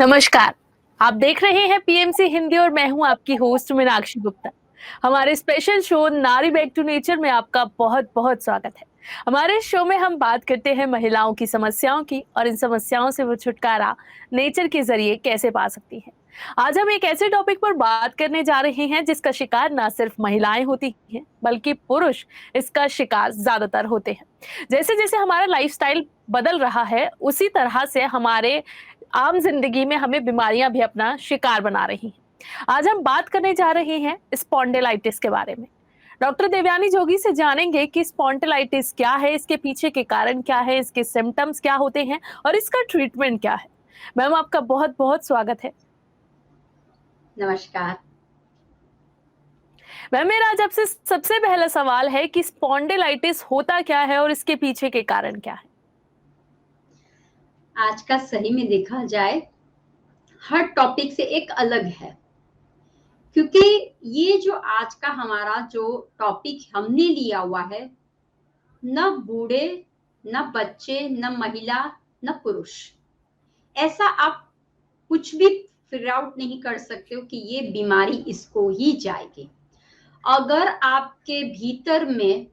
नमस्कार। आप देख रहे हैं पीएमसी हिंदी और मैं हूं आपकी होस्ट मीनाक्षी गुप्ता। हमारे स्पेशल शो नारी बैक टू नेचर में आपका बहुत बहुत स्वागत है। हमारे इस शो में हम बात करते हैं महिलाओं की समस्याओं की और इन समस्याओं से वो छुटकारा नेचर के जरिए कैसे पा सकती हैं। आज हम एक ऐसे टॉपिक पर बात करने जा रहे हैं जिसका शिकार ना सिर्फ महिलाएं होती हैं बल्कि पुरुष इसका शिकार ज्यादातर होते हैं। जैसे जैसे हमारा लाइफस्टाइल बदल रहा है उसी तरह से हमारे आम जिंदगी में हमें बीमारियां भी अपना शिकार बना रही हैं। आज हम बात करने जा रहे हैं स्पॉन्डिलाइटिस के बारे में। डॉक्टर देवयानी जोगी से जानेंगे कि स्पॉन्डिलाइटिस क्या है, इसके पीछे के कारण क्या है, इसके सिम्टम्स क्या होते हैं और इसका ट्रीटमेंट क्या है। मैम, आपका बहुत बहुत स्वागत है। नमस्कार। मैम, मेरा आज आपसे सबसे पहला सवाल है कि स्पॉन्डिलाइटिस होता क्या है और इसके पीछे के कारण क्या है। आज का सही में देखा जाए हर टॉपिक से एक अलग है, क्योंकि ये जो आज का हमारा जो टॉपिक हमने लिया हुआ है, न बूढ़े, न बच्चे, न महिला, न पुरुष, ऐसा आप कुछ भी फिगर आउट नहीं कर सकते हो कि ये बीमारी इसको ही जाएगी। अगर आपके भीतर में,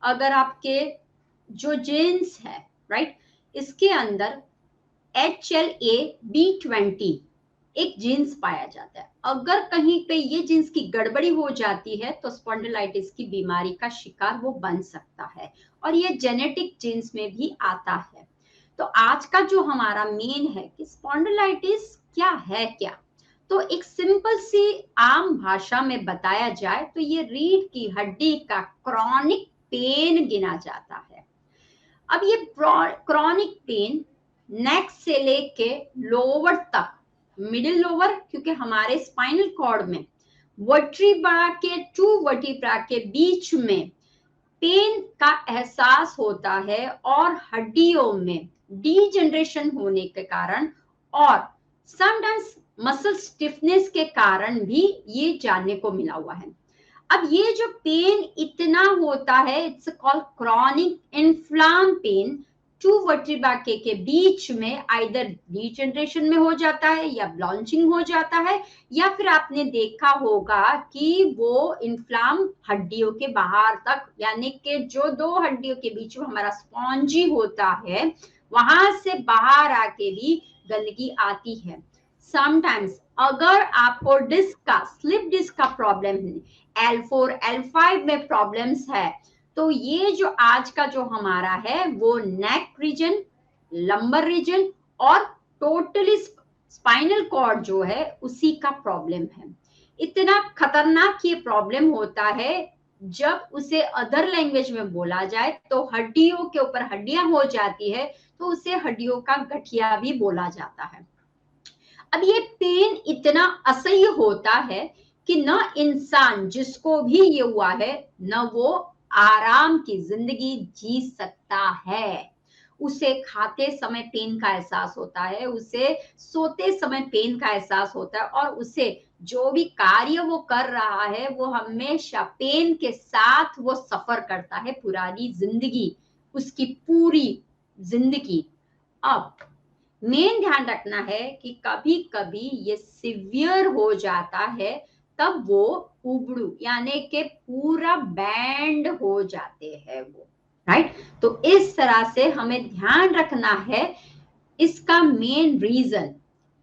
अगर आपके जो जीन्स है, राइट, इसके अंदर HLA-B20 एक जीन्स पाया जाता है। अगर कहीं पे ये जीन्स की गड़बड़ी हो जाती है तो स्पॉन्डिलाइटिस की बीमारी का शिकार वो बन सकता है, और ये जेनेटिक जीन्स में भी आता है। तो आज का जो हमारा मेन है कि स्पॉन्डिलाइटिस क्या है, क्या तो एक सिंपल सी आम भाषा में बताया जाए तो ये रीढ़ की हड्डी का क्रॉनिक पेन गिना जाता है। अब ये क्रॉनिक पेन नेक से लेके लोअर तक, मिडिल लोअर, क्योंकि हमारे स्पाइनल कॉर्ड में वर्टिब्रा के टू वर्टिब्रा के बीच में पेन का एहसास होता है, और हड्डियों में डीजनरेशन होने के कारण और समटाइम्स मसल स्टिफनेस के कारण भी ये जानने को मिला हुआ है। अब ये जो पेन इतना होता है, it's called chronic inflammatory pain, two vertebra के बीच में आइदर डीजनरेशन में हो जाता है या ब्लॉन्चिंग हो जाता है, या फिर आपने देखा होगा कि वो इन्फ्लाम हड्डियों के बाहर तक, यानी कि जो दो हड्डियों के बीच में हमारा स्पॉन्जी होता है वहां से बाहर आके भी गंदगी आती है। समटाइम्स अगर आपको डिस्क का, स्लिप डिस्क का प्रॉब्लम है, L4 L5 में प्रॉब्लम्स है, तो ये जो आज का जो हमारा है वो नेक रीजन, लंबर रीजन और टोटली स्पाइनल कॉर्ड जो है उसी का प्रॉब्लम है। इतना खतरनाक ये प्रॉब्लम होता है, जब उसे अदर लैंग्वेज में बोला जाए तो हड्डियों के ऊपर हड्डियां हो जाती है, तो उसे हड्डियों का गठिया भी बोला जाता है। अब ये पेन इतना असह्य होता है कि न इंसान जिसको भी ये हुआ है न वो आराम की जिंदगी जी सकता है। उसे खाते समय पेन का एहसास होता है, उसे सोते समय पेन का एहसास होता है, और उसे जो भी कार्य वो कर रहा है वो हमेशा पेन के साथ वो सफर करता है पुरानी जिंदगी, उसकी पूरी जिंदगी। अब मेन ध्यान रखना है कि कभी कभी ये सिवियर हो जाता है, तब वो उबड़ू यानी कि पूरा बैंड हो जाते हैं वो, राइट। तो इस तरह से हमें ध्यान रखना है। इसका मेन रीजन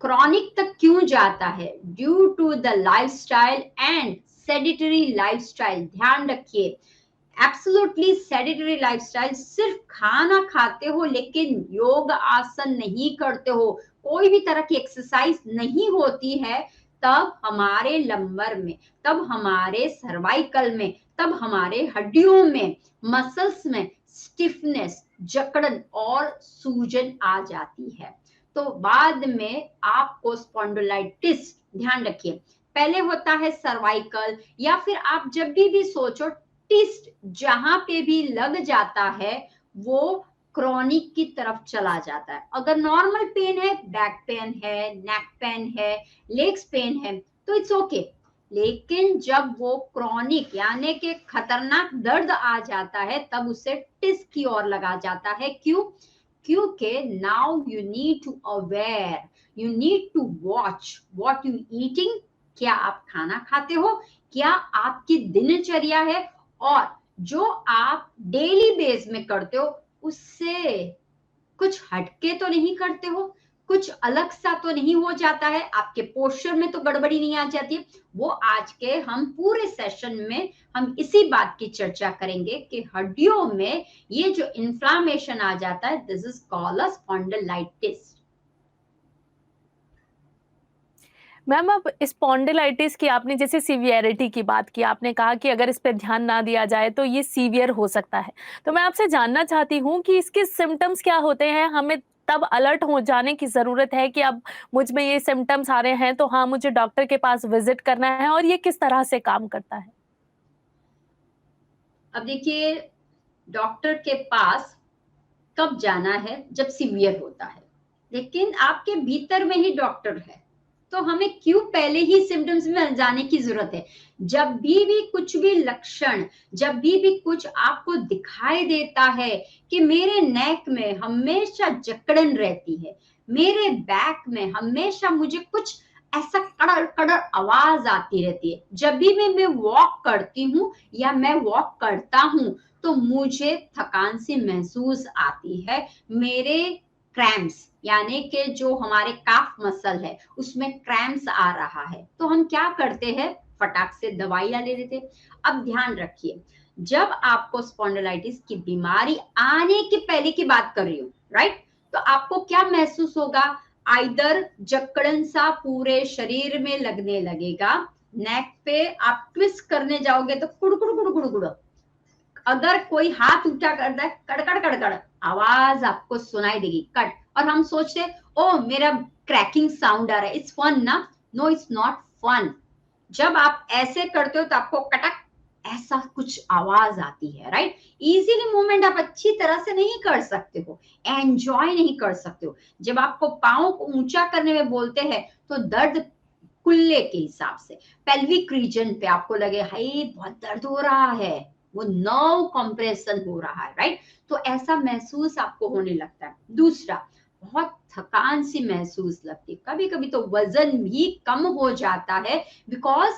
क्रॉनिक तक क्यों जाता है, due to the lifestyle and sedentary lifestyle. ध्यान रखिए, एब्सोल्युटली सेडेटरी लाइफस्टाइल, सिर्फ खाना खाते हो लेकिन योग आसन नहीं करते हो, कोई भी तरह की एक्सरसाइज नहीं होती है, तब हमारे लंबर में, तब हमारे सर्वाइकल में, तब हमारे हड्डियों में, मसल्स में स्टिफनेस, जकड़न और सूजन आ जाती है। तो बाद में आपको स्पॉन्डिलाइटिस, ध्यान रखिए, पहले होता है सर्वाइकल, या फिर आप जब भी सोचो टिस्ट जहां पे भी लग जाता है वो क्रॉनिक की तरफ चला जाता है। अगर नॉर्मल पेन है, बैक पेन है, नेक पेन है, लेग्स पेन है, तो इट्स ओके। लेकिन जब वो क्रॉनिक यानी कि खतरनाक दर्द आ जाता है, तब उसे टिस्ट की ओर लगा जाता है। क्यों? क्योंकि now you need to aware, you need to watch what you eating, क्या आप खाना खाते हो, क्या आपकी दिनचर्या है, और जो आप डेली बेस में करते हो उससे कुछ हटके तो नहीं करते हो, कुछ अलग सा तो नहीं हो जाता है, आपके पोस्चर में तो गड़बड़ी नहीं आ जाती है। वो आज के हम पूरे सेशन में हम इसी बात की चर्चा करेंगे कि हड्डियों में ये जो इन्फ्लामेशन आ जाता है, this is called a spondylitis. Ma'am अब स्पॉन्डिलाइटिस की आपने जैसे सीवियरिटी की बात की, आपने कहा कि अगर इस पे ध्यान ना दिया जाए तो ये सीवियर हो सकता है। तो मैं आपसे जानना चाहती हूँ कि इसके सिम्पटम्स क्या होते हैं? हमें तब अलर्ट हो जाने की ज़रूरत है कि अब मुझ में ये सिम्पटम्स आ रहे हैं, तो हाँ, मुझे डॉक्टर के पास विज़िट करना है, और ये किस तरह से काम करता है? अब देखिए, डॉक्टर के पास कब जाना है? जब सीवियर होता है, लेकिन आपके भीतर में ही डॉक्टर है, तो हमें क्यों पहले ही सिम्टम्स में जाने की जरूरत है? जब भी कुछ भी लक्षण, जब भी कुछ आपको दिखाई देता है कि मेरे नेक में हमेशा जकड़न रहती है, मेरे बैक में हमेशा मुझे कुछ ऐसा कड़र कड़र आवाज आती रहती है, जब भी मैं वॉक करती हूँ या मैं वॉक करता हूँ तो मुझे थकान सी महसूस आती है, मेरे क्रैम्प्स यानी कि जो हमारे काफ मसल है उसमें क्रैम्प्स आ रहा है, तो हम क्या करते हैं? फटाक से दवाइयां ले लेते। अब ध्यान रखिए, जब आपको स्पॉन्डिलाइटिस की बीमारी आने के पहले की बात कर रही हूँ, राइट, तो आपको क्या महसूस होगा? आइदर जकड़न सा पूरे शरीर में लगने लगेगा, नेक पे आप ट्विस्ट करने जाओगे तो कुड़कुड़ कुड़कुड़ कुड़, अगर कोई हाथ उल्टा करता है कड़कड़ कड़कड़ आवाज आपको सुनाई देगी, कट, और हम सोचते ओ मेरा क्रैकिंग साउंड आ रहा है, इट्स फन ना? No, it's not fun. जब आप ऐसे करते हो तो आपको कटक ऐसा कुछ आवाज आती है, राइट। इजीली मूवमेंट आप अच्छी तरह से नहीं कर सकते हो, एंजॉय नहीं कर सकते हो। जब आपको पाँव को ऊंचा करने में बोलते हैं तो दर्द कुल्ले के हिसाब से पेल्विक रीजन पे आपको लगे हाय बहुत दर्द हो रहा है, वो नर्व कंप्रेशन हो रहा है, राइट। तो ऐसा महसूस आपको होने लगता है। दूसरा, बहुत थकान सी महसूस लगती है, कभी कभी तो वजन भी कम हो जाता है, बिकॉज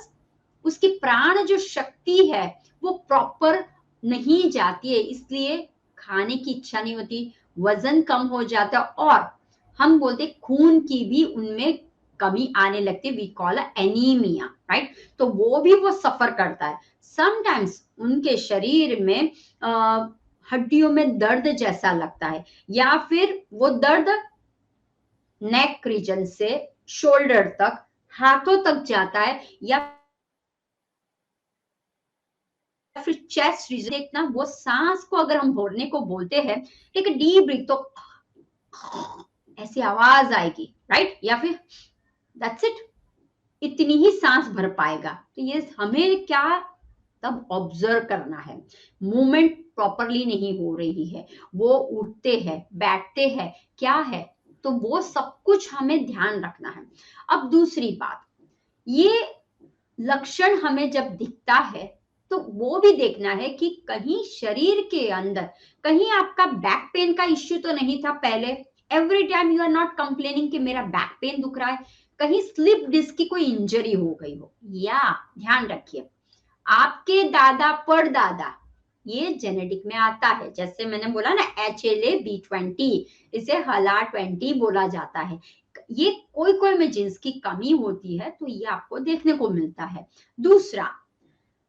उसकी प्राण जो शक्ति है वो प्रॉपर नहीं जाती है, इसलिए खाने की इच्छा नहीं होती, वजन कम हो जाता है, और हम बोलते खून की भी उनमें कमी आने लगती है, वी कॉल एनीमिया, राइट। तो वो भी वो सफर करता है। समटाइम्स उनके शरीर में हड्डियों में दर्द जैसा लगता है, या फिर वो दर्द नेक रीजन से शोल्डर तक, हाथों तक जाता है, या फिर चेस्ट रीजन। देखना, वो सांस को अगर हम भरने को बोलते हैं, एक डीप ब्रीथ, तो ऐसी आवाज आएगी, राइट, या फिर दैट्स इट, इतनी ही सांस भर पाएगा। तो ये हमें क्या तब ऑब्जर्व करना है, मूवमेंट प्रॉपरली नहीं हो रही है, वो उठते हैं बैठते हैं, क्या है, तो वो सब कुछ हमें ध्यान रखना है। अब दूसरी बात, ये लक्षण हमें जब दिखता है तो वो भी देखना है कि कहीं शरीर के अंदर कहीं आपका बैक पेन का इश्यू तो नहीं था पहले। Every time you are not complaining कि मेरा बैक पेन दुख रहा है, कहीं स्लिप डिस्क की कोई इंजरी हो गई हो, या ध्यान रखिए आपके दादा परदादा, ये जेनेटिक में आता है। जैसे मैंने बोला ना HLA-B20, इसे HLA-20 बोला जाता है। ये कोई कोई में जींस की कमी होती है तो ये आपको देखने को मिलता है। दूसरा,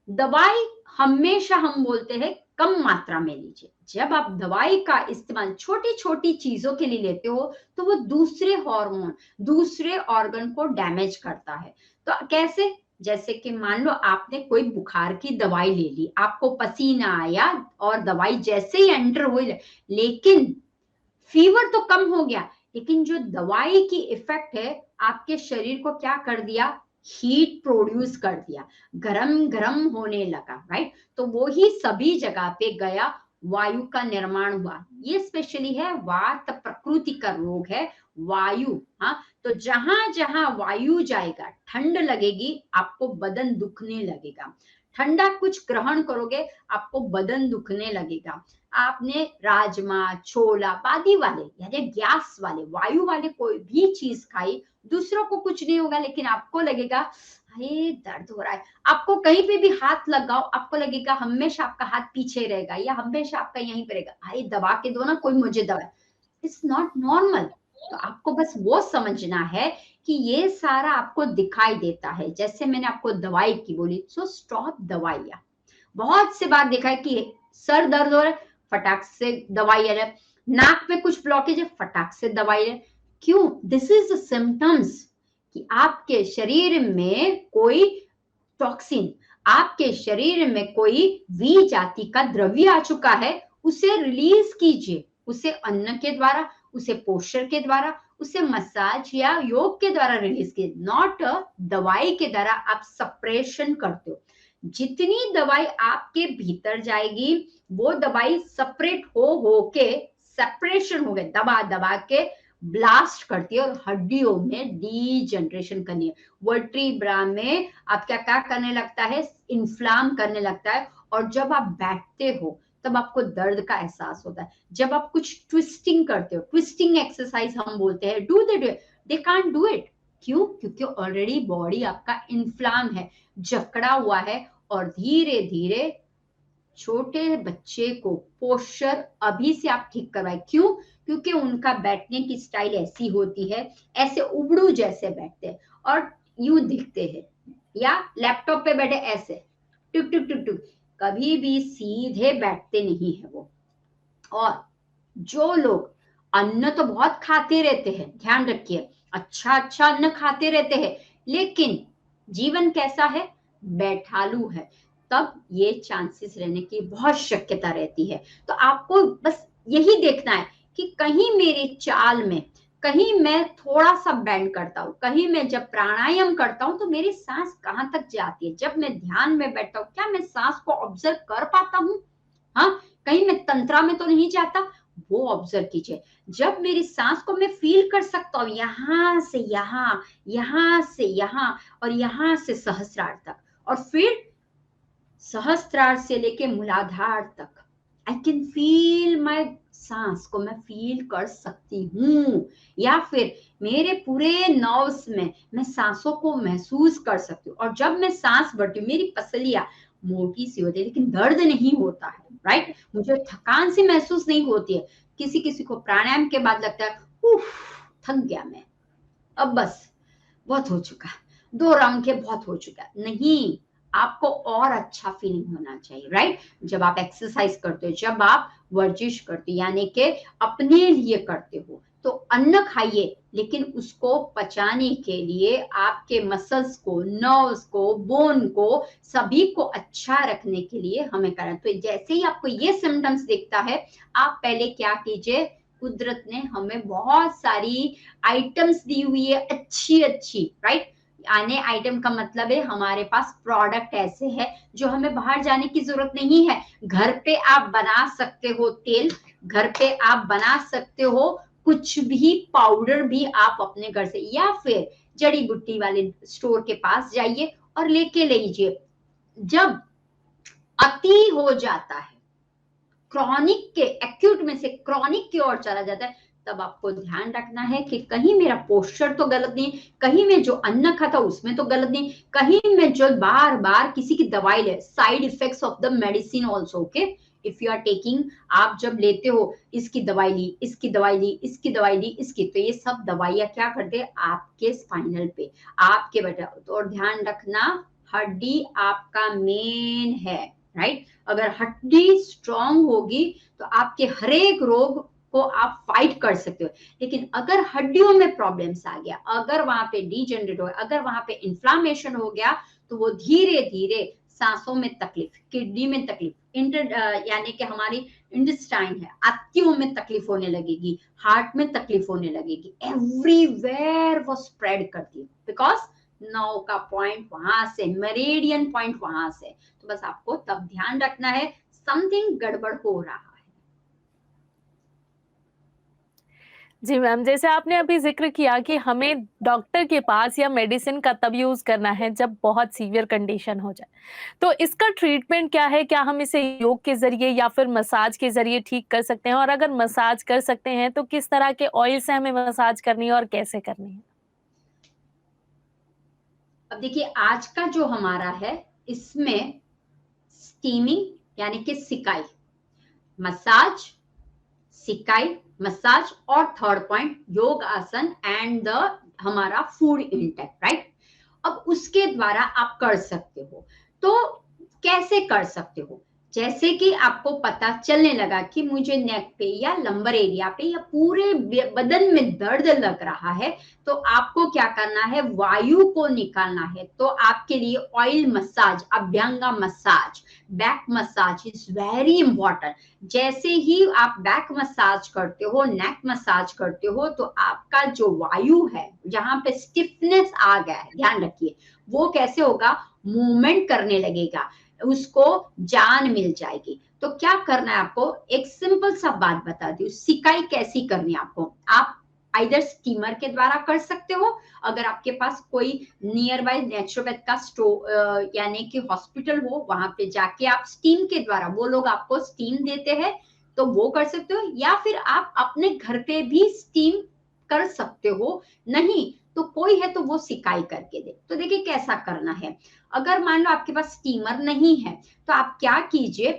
दवाई हमेशा हम बोलते हैं कम मात्रा में लीजिए। जब आप दवाई का इस्तेमाल छोटी छोटी चीजों के लिए लेते हो तो वो दूसरे हार्मोन, दूसरे ऑर्गन को डैमेज करता है। तो कैसे? जैसे कि मान लो आपने कोई बुखार की दवाई ले ली, आपको पसीना आया और दवाई जैसे ही एंटर हुई, लेकिन फीवर तो कम हो गया, लेकिन जो दवाई की इफेक्ट है आपके शरीर को क्या कर दिया? हीट प्रोड्यूस कर दिया, गरम गरम होने लगा, राइट। तो वो ही सभी जगह पे गया, वायु का निर्माण हुआ। ये स्पेशली है वात प्रकृति का रोग है, वायु। हाँ, तो जहां जहां वायु जाएगा ठंड लगेगी, आपको बदन दुखने लगेगा। ठंडा कुछ ग्रहण करोगे, आपको बदन दुखने लगेगा। आपने राजमा, छोला, बादी वाले यानी गैस वाले, वायु वाले कोई भी चीज खाई, दूसरों को कुछ नहीं होगा, लेकिन आपको लगेगा अरे दर्द हो रहा है। आपको कहीं पे भी हाथ लगाओ, आपको लगेगा हमेशा आपका हाथ पीछे रहेगा या हमेशा आपका यहीं पे रहेगा, अरे दबा के दो ना, कोई मुझे दबा। It's not normal. तो आपको बस वो समझना है कि ये सारा आपको दिखाई देता है। जैसे मैंने आपको दवाई की बोली, सो स्टॉप दवाइयाँ। बहुत से बार देखा है कि सर दर्द हो रहा है, फटाक से दवाई है, नाक में कुछ ब्लॉकेज है, फटाक से दवाई है। क्यों? दिस इज द सिम्टम्स कि आपके शरीर में कोई टॉक्सिन, आपके शरीर में कोई वी जाति का द्रव्य आ चुका है, उसे रिलीज कीजिए। उसे अन्न के द्वारा, उसे पोषण के द्वारा, उसे मसाज या योग के द्वारा रिलीज कीजिए, नॉट दवाई के द्वारा आप सप्रेशन करते हो। जितनी दवाई आपके भीतर जाएगी, वो दवाई सेपरेट हो के सेपरेशन हो गए, दबा दबा के ब्लास्ट करती है और हड्डियों में डीजनरेशन करनी है। वर्टिब्रा में आप क्या क्या करने लगता है, इन्फ्लाम करने लगता है। और जब आप बैठते हो तब आपको दर्द का एहसास होता है। जब आप कुछ ट्विस्टिंग करते हो, ट्विस्टिंग एक्सरसाइज हम बोलते हैं, do they can't do it. क्यों? क्योंकि ऑलरेडी बॉडी आपका इन्फ्लाम है, जकड़ा हुआ है। और धीरे धीरे छोटे बच्चे को पोस्चर अभी से आप ठीक करवाए। क्यों? क्योंकि उनका बैठने की स्टाइल ऐसी होती है, ऐसे उबड़ू जैसे बैठते हैं और यूं दिखते हैं, या लैपटॉप पे बैठे ऐसे टुक टुक टुक टुक, कभी भी सीधे बैठते नहीं है वो। और जो लोग अन्न तो बहुत खाते रहते हैं, ध्यान रखिए, अच्छा अच्छा अन्न खाते रहते हैं, लेकिन जीवन कैसा है, बैठालू है, तब ये चांसेस रहने की बहुत शक्यता रहती है। तो आपको बस यही देखना है कि कहीं मेरी चाल में, कहीं मैं थोड़ा सा बैंड करता हूँ, कहीं मैं जब प्राणायाम करता हूँ तो मेरी सांस कहाँ तक जाती है। जब मैं ध्यान में बैठता हूँ, क्या मैं सांस को ऑब्जर्व कर पाता हूँ? हाँ, कहीं मैं तंत्रा में तो नहीं जाता, वो ऑब्जर्व कीजिए। जब मेरी सांस को मैं फील कर सकता हूँ, यहां से यहाँ, यहां से यहाँ, और यहां से सहस्रार तक, और फिर सहस्त्रार से लेके मूलाधार तक, आई कैन फील माई, सांस को मैं फील कर सकती हूँ। या फिर मेरे पूरे नर्व्स में मैं सांसों को महसूस कर सकती हूँ। और जब मैं सांस भरती हूँ, मेरी पसलियां मोटी सी होती है, लेकिन दर्द नहीं होता है, राइट? मुझे थकान सी महसूस नहीं होती है। किसी किसी को प्राणायाम के बाद लगता है उफ, थक गया मैं, अब बस बहुत हो चुका, 2 राउंड के बहुत हो चुका। नहीं, आपको और अच्छा फीलिंग होना चाहिए, राइट? जब आप एक्सरसाइज करते हो, जब आप वर्जिश करते हो, यानी कि अपने लिए करते हो, तो अन्न खाइए, लेकिन उसको पचाने के लिए आपके मसल्स को, नर्व्स को, बोन को, सभी को अच्छा रखने के लिए हमें करना। तो जैसे ही आपको ये सिम्टम्स दिखता है, आप पहले क्या कीजिए, कुदरत ने हमें बहुत सारी आइटम्स दी हुई है, अच्छी अच्छी, राइट? आने आइटम का मतलब है हमारे पास प्रोडक्ट ऐसे है जो हमें बाहर जाने की जरूरत नहीं है। घर पे आप बना सकते हो तेल, घर पे आप बना सकते हो कुछ भी, पाउडर भी आप अपने घर से, या फिर जड़ी बूटी वाले स्टोर के पास जाइए और लेके लीजिए। जब अति हो जाता है, क्रॉनिक के, एक्यूट में से क्रॉनिक की ओर चला जाता है, तब आपको ध्यान रखना है कि कहीं मेरा पोस्चर तो गलत नहीं, कहीं मैं जो अन्न खाता उसमें तो गलत नहीं, कहीं मैं जो बार बार किसी की दवाई ले, side effects of the medicine also, okay? If you are taking, आप जब लेते हो, इसकी दवाई ली, इसकी दवाई ली, इसकी दवाई ली, इसकी, तो ये सब दवाइयां क्या करते हैं आपके स्पाइनल पे, आपके बेटा। तो और ध्यान रखना, हड्डी आपका मेन है, राइट? अगर हड्डी स्ट्रांग होगी तो आपके हर एक रोग को आप फाइट कर सकते हो। लेकिन अगर हड्डियों में प्रॉब्लम्स आ गया, अगर वहां पे डीजनरेट हो गया, अगर वहां पे इन्फ्लामेशन हो गया, तो वो धीरे धीरे सांसों में तकलीफ, किडनी में तकलीफ, यानी कि हमारी इंटेस्टाइन है, आंतों में तकलीफ होने लगेगी, हार्ट में तकलीफ होने लगेगी, एवरीवेयर वो स्प्रेड करती है, बिकॉज नौ का पॉइंट वहां से, मेरिडियन पॉइंट वहां से। तो बस आपको तब ध्यान रखना है, समथिंग गड़बड़ हो रहा है। जी मैम, जैसे आपने अभी ज़िक्र किया कि हमें डॉक्टर के पास या मेडिसिन का तब यूज़ करना है जब बहुत सीवियर कंडीशन हो जाए। तो इसका ट्रीटमेंट क्या है? क्या हम इसे योग के ज़रिए या फिर मसाज के ज़रिए ठीक कर सकते हैं? और अगर मसाज कर सकते हैं तो किस तरह के ऑयल से हमें मसाज करनी है और कैसे करनी है? अब देखिए आज का जो हमारा है इसमें स्टीमिंग यानी कि सिकाई, मसाज, सिकाई, मसाज और थर्ड पॉइंट योग आसन एंड द हमारा फूड इंटेक, राइट। अब उसके द्वारा आप कर सकते हो। तो कैसे कर सकते हो? जैसे कि आपको पता चलने लगा कि मुझे नेक पे या लंबर एरिया पे या पूरे बदन में दर्द लग रहा है, तो आपको क्या करना है, वायु को निकालना है। तो आपके लिए oil massage, abhyanga massage, back massage is very important. जैसे ही आप बैक मसाज करते हो, नेक मसाज करते हो, तो आपका जो वायु है, जहां पे स्टिफनेस आ गया है, ध्यान रखिए, वो कैसे होगा, मूवमेंट करने लगेगा, उसको जान मिल जाएगी। तो क्या करना है आपको, एक सिंपल सा बात बता दी, सिकाई कैसी करनी है आपको। आप आइदर स्टीमर के द्वारा कर सकते हो, अगर आपके पास कोई नियर बाय नेचुरोपैथ का स्टोर यानी कि हॉस्पिटल हो, वहां पे जाके आप स्टीम के द्वारा, वो लोग आपको स्टीम देते हैं, तो वो कर सकते हो, या फिर आप अपने घर पे भी स्टीम कर सकते हो। नहीं तो कोई है तो वो सिकाई करके दे। तो देखिए कैसा करना है, अगर मान लो आपके पास स्टीमर नहीं है, तो आप क्या कीजिए,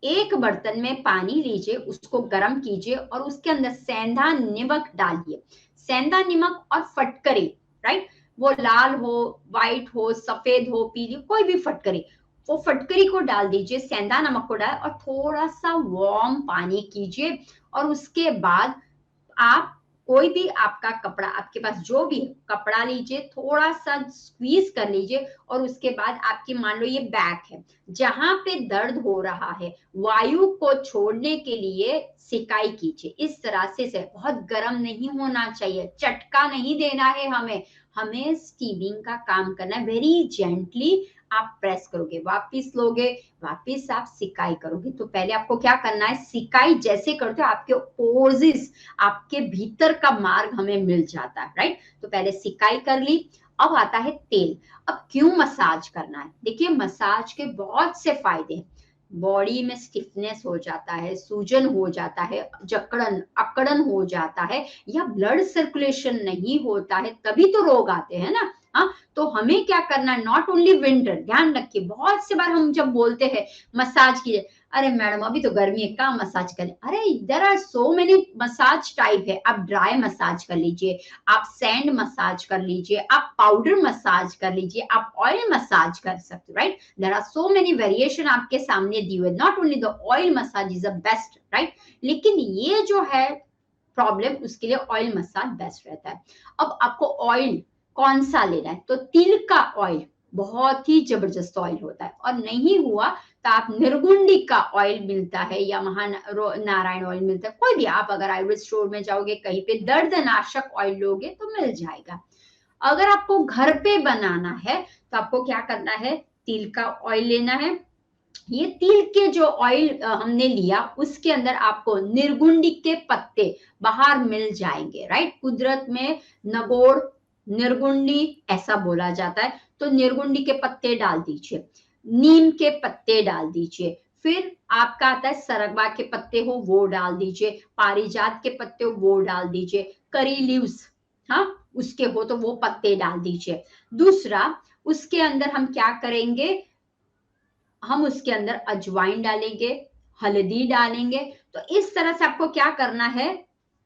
एक बर्तन में पानी लीजिए, उसको गर्म कीजिए और उसके अंदर सेंधा नमक डालिए। सेंधा नमक और फटकरी, राइट, वो लाल हो, व्हाइट हो, सफेद हो, पीली, कोई भी फटकरी, वो फटकरी को डाल दीजिए, सेंधा नमक को डाल और थोड़ा सा वार्म पानी कीजिए। और उसके बाद आप कोई भी आपका कपड़ा, आपके पास जो भी है, कपड़ा लीजिए, थोड़ा सा स्क्वीज कर लीजिए और उसके बाद आपकी मान लो ये बैक है, जहां पे दर्द हो रहा है, वायु को छोड़ने के लिए सिकाई कीजिए। इस तरह से बहुत गर्म नहीं होना चाहिए, चटका नहीं देना है हमें, हमें स्टीमिंग का काम करना है, वेरी जेंटली आप प्रेस करोगे, वापिस लोगे, वापिस आप सिकाई करोगे। तो पहले आपको क्या करना है, सिकाई जैसे करते हो आपके ओजिस, आपके भीतर का मार्ग हमें मिल जाता है, राइट। तो पहले सिकाई कर ली। अब आता है तेल। अब क्यों मसाज करना है, देखिए मसाज के बहुत से फायदे हैं, बॉडी में स्टिफनेस हो जाता है, सूजन हो जाता है, जकड़न अकड़न हो जाता है, या ब्लड सर्कुलेशन नहीं होता है, तभी तो रोग आते हैं ना। हाँ, तो हमें क्या करना है, नॉट ओनली विंटर, ध्यान रखिए, बहुत से बार हम जब बोलते हैं मसाज कीजिए, अरे मैडम अभी तो गर्मी है, कहाँ मसाज करें, अरे there are so many massage type है। आप ड्राई मसाज कर लीजिए, आप सैंड मसाज कर लीजिए, आप पाउडर मसाज कर लीजिए, आप ऑयल मसाज कर सकते हो, right. There are so many variation आपके सामने दी हुए, not only the oil massage is the best, right. लेकिन ये जो है प्रॉब्लम, उसके लिए ऑयल मसाज बेस्ट रहता है। अब आपको ऑयल कौन सा लेना है, तो तिल का ऑयल बहुत ही जबरदस्त ऑयल होता है, और नहीं हुआ तो आप निर्गुंडी का ऑयल मिलता है या महानारायण ऑयल मिलता है, कोई भी, आप अगर आयुर्वेद स्टोर में जाओगे, कहीं पे दर्दनाशक ऑयल लोगे तो मिल जाएगा। अगर आपको घर पे बनाना है तो आपको क्या करना है, तिल का ऑयल लेना है। ये तिल के जो ऑयल हमने लिया, उसके अंदर आपको निर्गुंडी के पत्ते बाहर मिल जाएंगे, राइट। कुदरत में नगोड़, निर्गुंडी ऐसा बोला जाता है, तो निर्गुंडी के पत्ते डाल दीजिए, नीम के पत्ते डाल दीजिए, फिर आपका आता है सरगवा के पत्ते हो वो डाल दीजिए, पारिजात के पत्ते हो वो डाल दीजिए, करी लीव्स, हाँ, उसके हो तो वो पत्ते डाल दीजिए। दूसरा, उसके अंदर हम क्या करेंगे, हम उसके अंदर अजवाइन डालेंगे, हल्दी डालेंगे। तो इस तरह से आपको क्या करना है,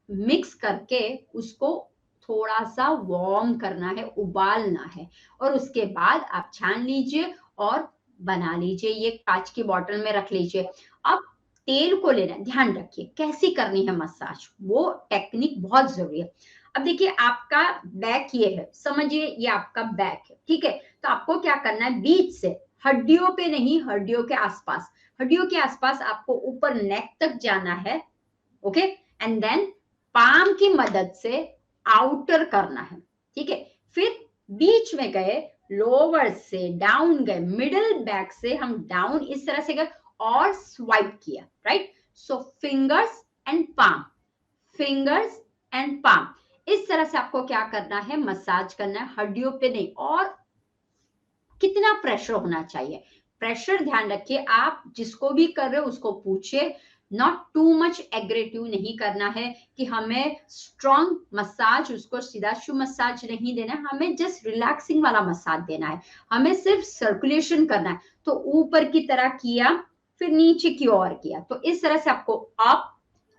मिक्स करके उसको थोड़ा सा वार्म करना है, उबालना है, और उसके बाद आप छान लीजिए और बना लीजिए, ये कांच की बोतल में रख लीजिए। अब तेल को लेना है, ध्यान रखिए कैसी करनी है मसाज, वो टेक्निक बहुत जरूरी है। अब देखिए आपका बैक ये है, समझिए ये आपका बैक है, ठीक है। तो आपको क्या करना है, बीच से, हड्डियों पे नहीं, हड्डियों के आसपास, हड्डियों के आसपास आपको ऊपर नेक तक जाना है, ओके। एंड देन पाम की मदद से आउटर करना है, ठीक है। फिर बीच में गए, लोअर से डाउन गए, मिडिल बैक से हम डाउन इस तरह से गए और स्वाइप किया, right. So fingers and palm, fingers and palm. इस तरह से आपको क्या करना है, मसाज करना है, हड्डियों पे नहीं। और कितना प्रेशर होना चाहिए, प्रेशर ध्यान रखिए, आप जिसको भी कर रहे हो उसको पूछिए। नॉट टू मच एग्रेसिव नहीं करना है कि हमें स्ट्रॉन्ग मसाज, उसको सीधा शू मसाज नहीं देना है, हमें जस्ट रिलैक्सिंग वाला मसाज देना है, हमें सिर्फ सर्कुलेशन करना है। तो ऊपर की तरह किया, फिर नीचे की ओर किया, तो इस तरह से आपको अप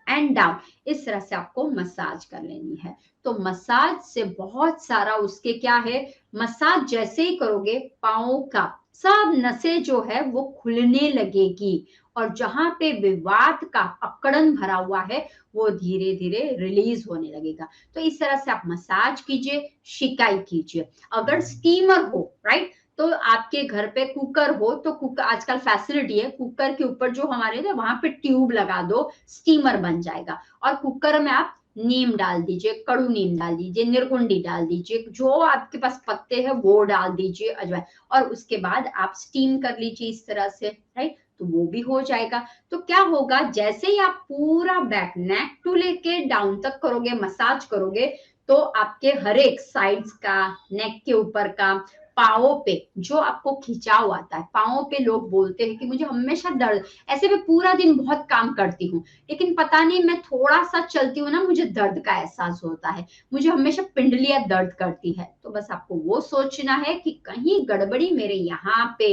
एंड डाउन, इस तरह से आपको मसाज कर लेनी है। तो मसाज से बहुत सारा उसके क्या है, मसाज जैसे ही करोगे पाँव का सब नसें जो है वो खुलने लगेगी, और जहां पे विवाद का अकड़न भरा हुआ है वो धीरे धीरे रिलीज होने लगेगा। तो इस तरह से आप मसाज कीजिए, शिकाई कीजिए। अगर स्टीमर हो, राइट, तो आपके घर पे कुकर हो तो कुकर, आजकल फैसिलिटी है, कुकर के ऊपर जो हमारे ना वहां पे ट्यूब लगा दो, स्टीमर बन जाएगा। और कुकर में आप नीम डाल दीजिए, कड़ू नीम डाल दीजिए, निर्गुंडी डाल दीजिए, जो आपके पास पत्ते हैं वो डाल दीजिए, अजवाइन, और उसके बाद आप स्टीम कर लीजिए इस तरह से, राइट, तो वो भी हो जाएगा। तो क्या होगा, जैसे ही आप पूरा बैक नेक टू लेके डाउन तक करोगे, मसाज करोगे, तो आपके हर एक साइड्स का, नेक के ऊपर का, पाँवों पे जो आपको खिंचाव आता है, पाँवों पे लोग बोलते हैं कि मुझे हमेशा दर्द, ऐसे मैं पूरा दिन बहुत काम करती हूँ लेकिन पता नहीं मैं थोड़ा सा चलती हूँ ना मुझे दर्द का एहसास होता है, मुझे हमेशा पिंडलियां दर्द करती है। तो बस आपको वो सोचना है कि कहीं गड़बड़ी मेरे यहाँ पे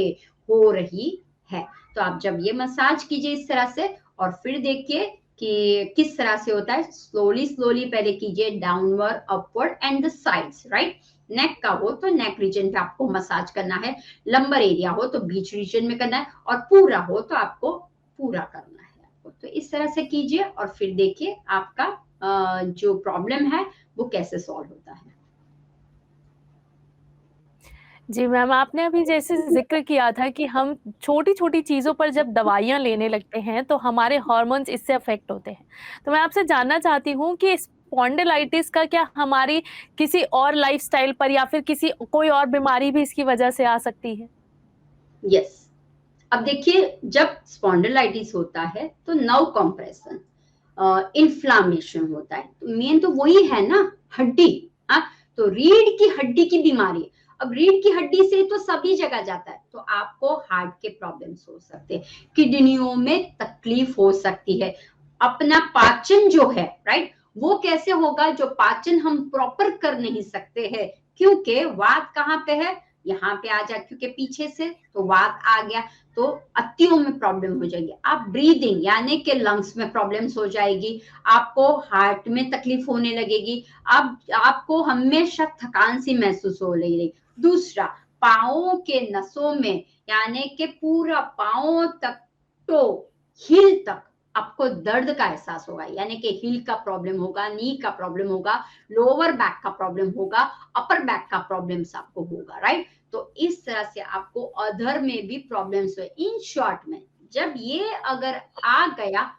हो रही है। तो आप जब ये मसाज कीजिए इस तरह से, और फिर देखिए कि किस तरह से होता है। स्लोली स्लोली पहले कीजिए, downward, upward and the sides, right. Neck का हो तो नेक रीजन पे आपको मसाज करना है, लंबर एरिया हो तो बीच रीजन में करना है, और पूरा हो तो आपको पूरा करना है आपको। तो इस तरह से कीजिए और फिर देखिए आपका जो प्रॉब्लम है वो कैसे सॉल्व होता है। जी मैम, आपने अभी जैसे ज़िक्र किया था कि हम छोटी-छोटी चीज़ों पर जब दवाइयाँ लेने लगते हैं, तो हमारे हार्मोन्स इससे अफ़ेक्ट होते हैं। तो मैं आपसे जानना चाहती हूँ कि स्पॉन्डिलाइटिस का क्या हमारी किसी और लाइफ़स्टाइल पर या फिर किसी कोई और बीमारी भी इसकी वजह से आ सकती है? यस, अब देखिए जब स्पॉन्डिलाइटिस होता है तो नर्व कंप्रेशन, इन्फ्लामेशन होता है, तो मेन तो वही है ना, हड्डी। हाँ, तो रीढ़ की हड्डी की बीमारी, अब रीढ़ की हड्डी से तो सभी जगह जाता है, तो आपको हार्ट के प्रॉब्लम्स हो सकते हैं, किडनियों में तकलीफ हो सकती है, अपना पाचन जो है, राइट, वो कैसे होगा, जो पाचन हम प्रॉपर कर नहीं सकते हैं, क्योंकि वात कहाँ पे है, यहाँ पे आ जा, क्योंकि पीछे से तो वात आ गया, तो अत्तियों में प्रॉब्लम हो जाएगी, आप ब्रीदिंग यानी कि लंग्स में प्रॉब्लम्स हो जाएगी, आपको हार्ट में तकलीफ होने लगेगी, अब आपको हमेशा थकान सी महसूस हो रही। दूसरा, पाँवों के नसों में, यानी कि पूरा पाँव तक, तो हिल तक आपको दर्द का एहसास होगा, यानी कि हिल का प्रॉब्लम होगा, नी का प्रॉब्लम होगा, लोअर बैक का प्रॉब्लम होगा, अपर बैक का प्रॉब्लम्स आपको होगा, राइट। तो इस तरह से आपको अधर में भी प्रॉब्लम्स हुए। इन शॉर्ट में जब ये अगर आ गया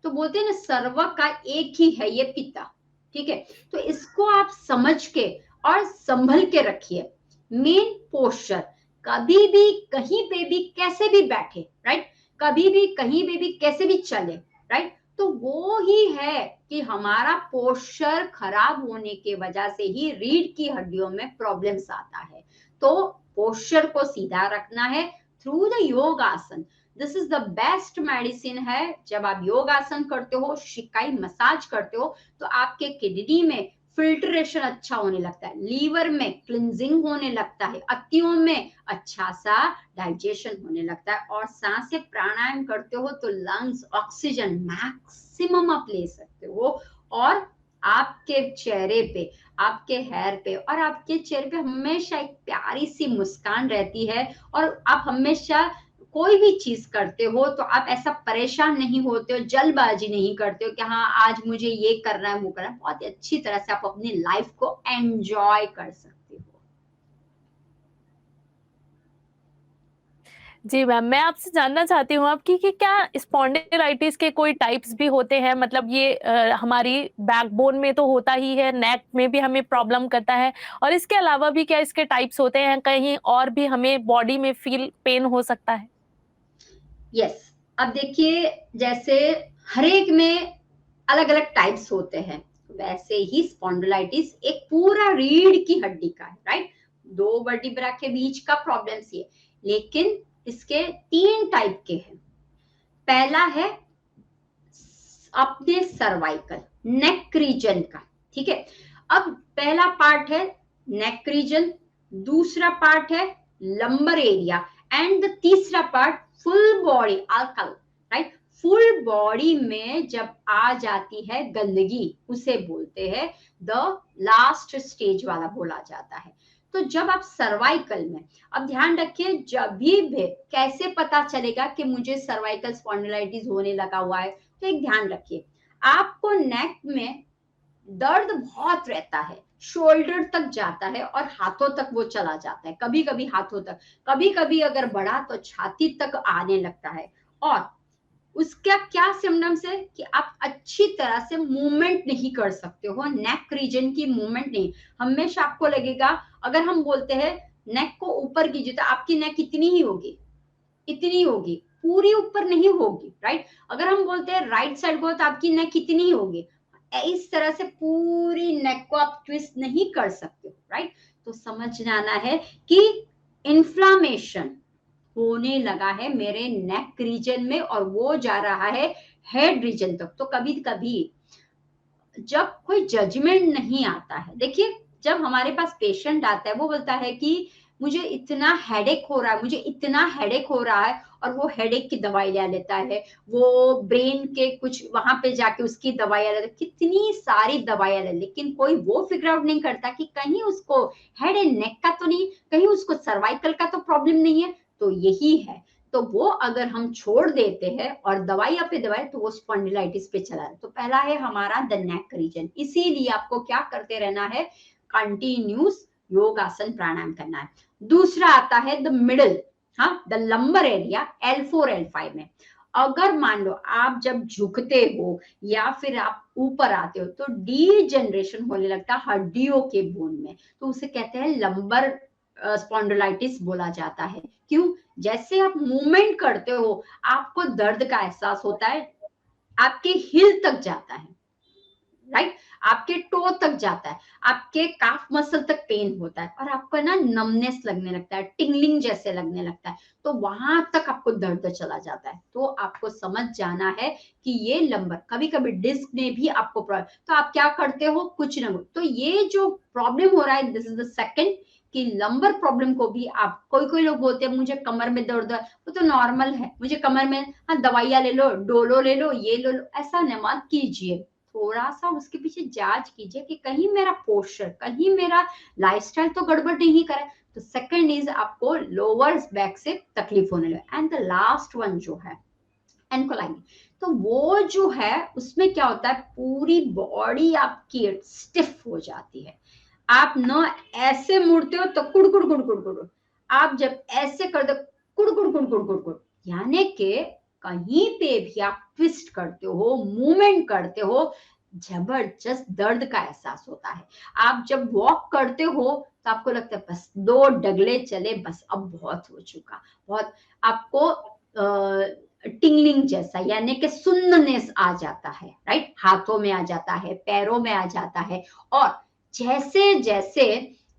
तो बोलते हैं ना, सर्व का एक ही है ये पिता, ठीक है। तो इसको आप समझ के और संभल के रखिए। मेन पोस्चर, कभी भी कहीं पे भी कैसे भी बैठे, राइट, कभी भी कहीं पे भी कैसे भी चले, राइट, तो वो ही है कि हमारा पोस्चर खराब होने के वजह से ही रीढ़ की हड्डियों में प्रॉब्लम्स आता है। तो पोस्चर को सीधा रखना है थ्रू द योग आसन। This is the best medicine है। जब आप योग आसन करते हो, शिकाई मसाज करते हो, तो आपके किडनी में फिल्ट्रेशन अच्छा होने लगता है, लीवर में क्लिंजिंग होने लगता है, अत्तियों में अच्छा सा डाइजेशन होने लगता है, और सांस से प्राणायाम करते हो तो लंग्स ऑक्सीजन मैक्सिमम आप ले सकते हो, और आपके चेहरे पे, आपके हेयर पे और आपके चेहरे पे हमेशा एक प्यारी सी मुस्कान रहती है, और आप हमेशा कोई भी चीज करते हो तो आप ऐसा परेशान नहीं होते हो, जल्दबाजी नहीं करते हो कि हाँ आज मुझे ये करना है वो करना है, बहुत ही अच्छी तरह से आप अपनी लाइफ को एंजॉय कर सकते हो। जी मैम, मैं आपसे जानना चाहती हूँ आपकी कि क्या स्पॉन्डिलाइटिस के कोई टाइप्स भी होते हैं? मतलब ये हमारी बैकबोन में तो होता ही है, नेक में भी हमें प्रॉब्लम करता है और इसके अलावा भी क्या इसके टाइप्स होते हैं? कहीं और भी हमें बॉडी में फ़ील पेन हो सकता है? यस, अब देखिए जैसे हर एक में अलग अलग टाइप्स होते हैं, वैसे ही स्पॉन्डिलाइटिस एक पूरा रीढ़ की हड्डी का है, राइट? दो वर्टिब्रा के बीच का प्रॉब्लम ये, लेकिन इसके 3 टाइप के हैं। पहला है अपने सर्वाइकल नेक रीजन का, ठीक है? अब पहला पार्ट है नेक रीजन, दूसरा पार्ट है लंबर एरिया, एंड द तीसरा part full body alkali, right? Full body में जब आ जाती है गंदगी, उसे बोलते हैं द लास्ट स्टेज वाला बोला जाता है। तो जब आप सर्वाइकल में, अब ध्यान रखिए, जब भी कैसे पता चलेगा कि मुझे सर्वाइकल स्पॉन्डिलाइटिस होने लगा हुआ है, तो एक ध्यान रखिए, आपको नेक में दर्द बहुत रहता है, शोल्डर तक जाता है और हाथों तक वो चला जाता है, कभी कभी हाथों तक, कभी कभी अगर बढ़ा तो छाती तक आने लगता है। और उसका क्या सिम्टम्स है कि आप अच्छी तरह से मूवमेंट नहीं कर सकते हो, नेक रीजन की मूवमेंट नहीं, हमेशा आपको लगेगा, अगर हम बोलते हैं नेक को ऊपर कीजिए तो आपकी नेक इतनी ही होगी, इतनी होगी, पूरी ऊपर नहीं होगी, राइट? अगर हम बोलते हैं राइट साइड को तो आपकी नेक कितनी ही होगी, इस तरह से पूरी नेक को आप ट्विस्ट नहीं कर सकते, राइट? तो समझ आना है कि इन्फ्लामेशन होने लगा है मेरे नेक रीजन में और वो जा रहा है हेड रीजन तक। तो कभी कभी जब कोई जजमेंट नहीं आता है, देखिए, जब हमारे पास पेशेंट आता है वो बोलता है कि मुझे इतना हेडेक हो रहा है, मुझे इतना हेडेक हो रहा है, और वो हेडेक की दवाई ले लेता है, वो ब्रेन के कुछ वहां पे जाके उसकी दवाइयां ले, कितनी सारी दवाइयां ले, लेकिन कोई वो फिगर आउट नहीं करता कि कहीं उसको हेड एंड नेक का तो नहीं, कहीं उसको सर्वाइकल का तो प्रॉब्लम नहीं है। तो यही है, तो वो अगर हम छोड़ देते हैं और दवाई पे दवाई, तो वो स्पॉन्डिलाइटिस पे चला है। तो पहला है हमारा द नेक रीजन, इसीलिए आपको क्या करते रहना है, कंटिन्यूस योगासन प्राणायाम करना है। दूसरा आता है द मिडल, हाँ, the lumbar area L4 L5 में। अगर मान लो आप जब झुकते हो या फिर आप ऊपर आते हो तो डीजनरेशन होने लगता है हड्डियों के बोन में, तो उसे कहते हैं लंबर स्पॉन्डिलाइटिस बोला जाता है। क्यों? जैसे आप मूवमेंट करते हो आपको दर्द का एहसास होता है, आपके हिल तक जाता है, राइट? आपके टो तक जाता है, आपके काफ मसल तक पेन होता है, और आपको ना नमनेस लगने लगता है, टिंगलिंग जैसे लगने लगता है, तो वहां तक आपको दर्द चला जाता है। तो आपको समझ जाना है कि ये लंबर, कभी कभी डिस्क में भी आपको प्रॉब्लम, तो आप क्या करते हो, कुछ ना कुछ, तो ये जो प्रॉब्लम हो रहा है, दिस इज द सेकंड, कि लंबर प्रॉब्लम को भी आप, कोई कोई लोग बोलते हैं मुझे कमर में दर्द है, वो तो नॉर्मल है, मुझे कमर में, हाँ दवाइयां ले लो, डोलो ले लो, ये ले लो, ऐसा न मत कीजिए। थोड़ा सा उसके पीछे जांच कीजिए कि कहीं मेरा पोस्चर, कहीं मेरा लाइफस्टाइल तो गड़बड़ नहीं करे। तो सेकंड इज आपको लोअर बैक से तकलीफ होने लगे। एंड द लास्ट वन जो है एनकोलाइन, तो वो जो है उसमें क्या होता है, पूरी बॉडी आपकी स्टिफ हो जाती है, आप न ऐसे मुड़ते हो तो कुड़ कुड़ कुड़ कुड़ कुड़, आप जब ऐसे कर दो कुड़ कुड़ कुड़ कुड़ कुड़ कुड़, यानी कि कहीं पे भी आप ट्विस्ट करते हो, मूवमेंट करते हो, जबरदस्त दर्द का एहसास होता है। आप जब वॉक करते हो तो आपको लगता है बस 2 डगले चले, बस अब बहुत हो चुका, बहुत, आपको टिंगलिंग जैसा, यानी कि सुन्ननेस आ जाता है, राइट? हाथों में आ जाता है, पैरों में आ जाता है, और जैसे जैसे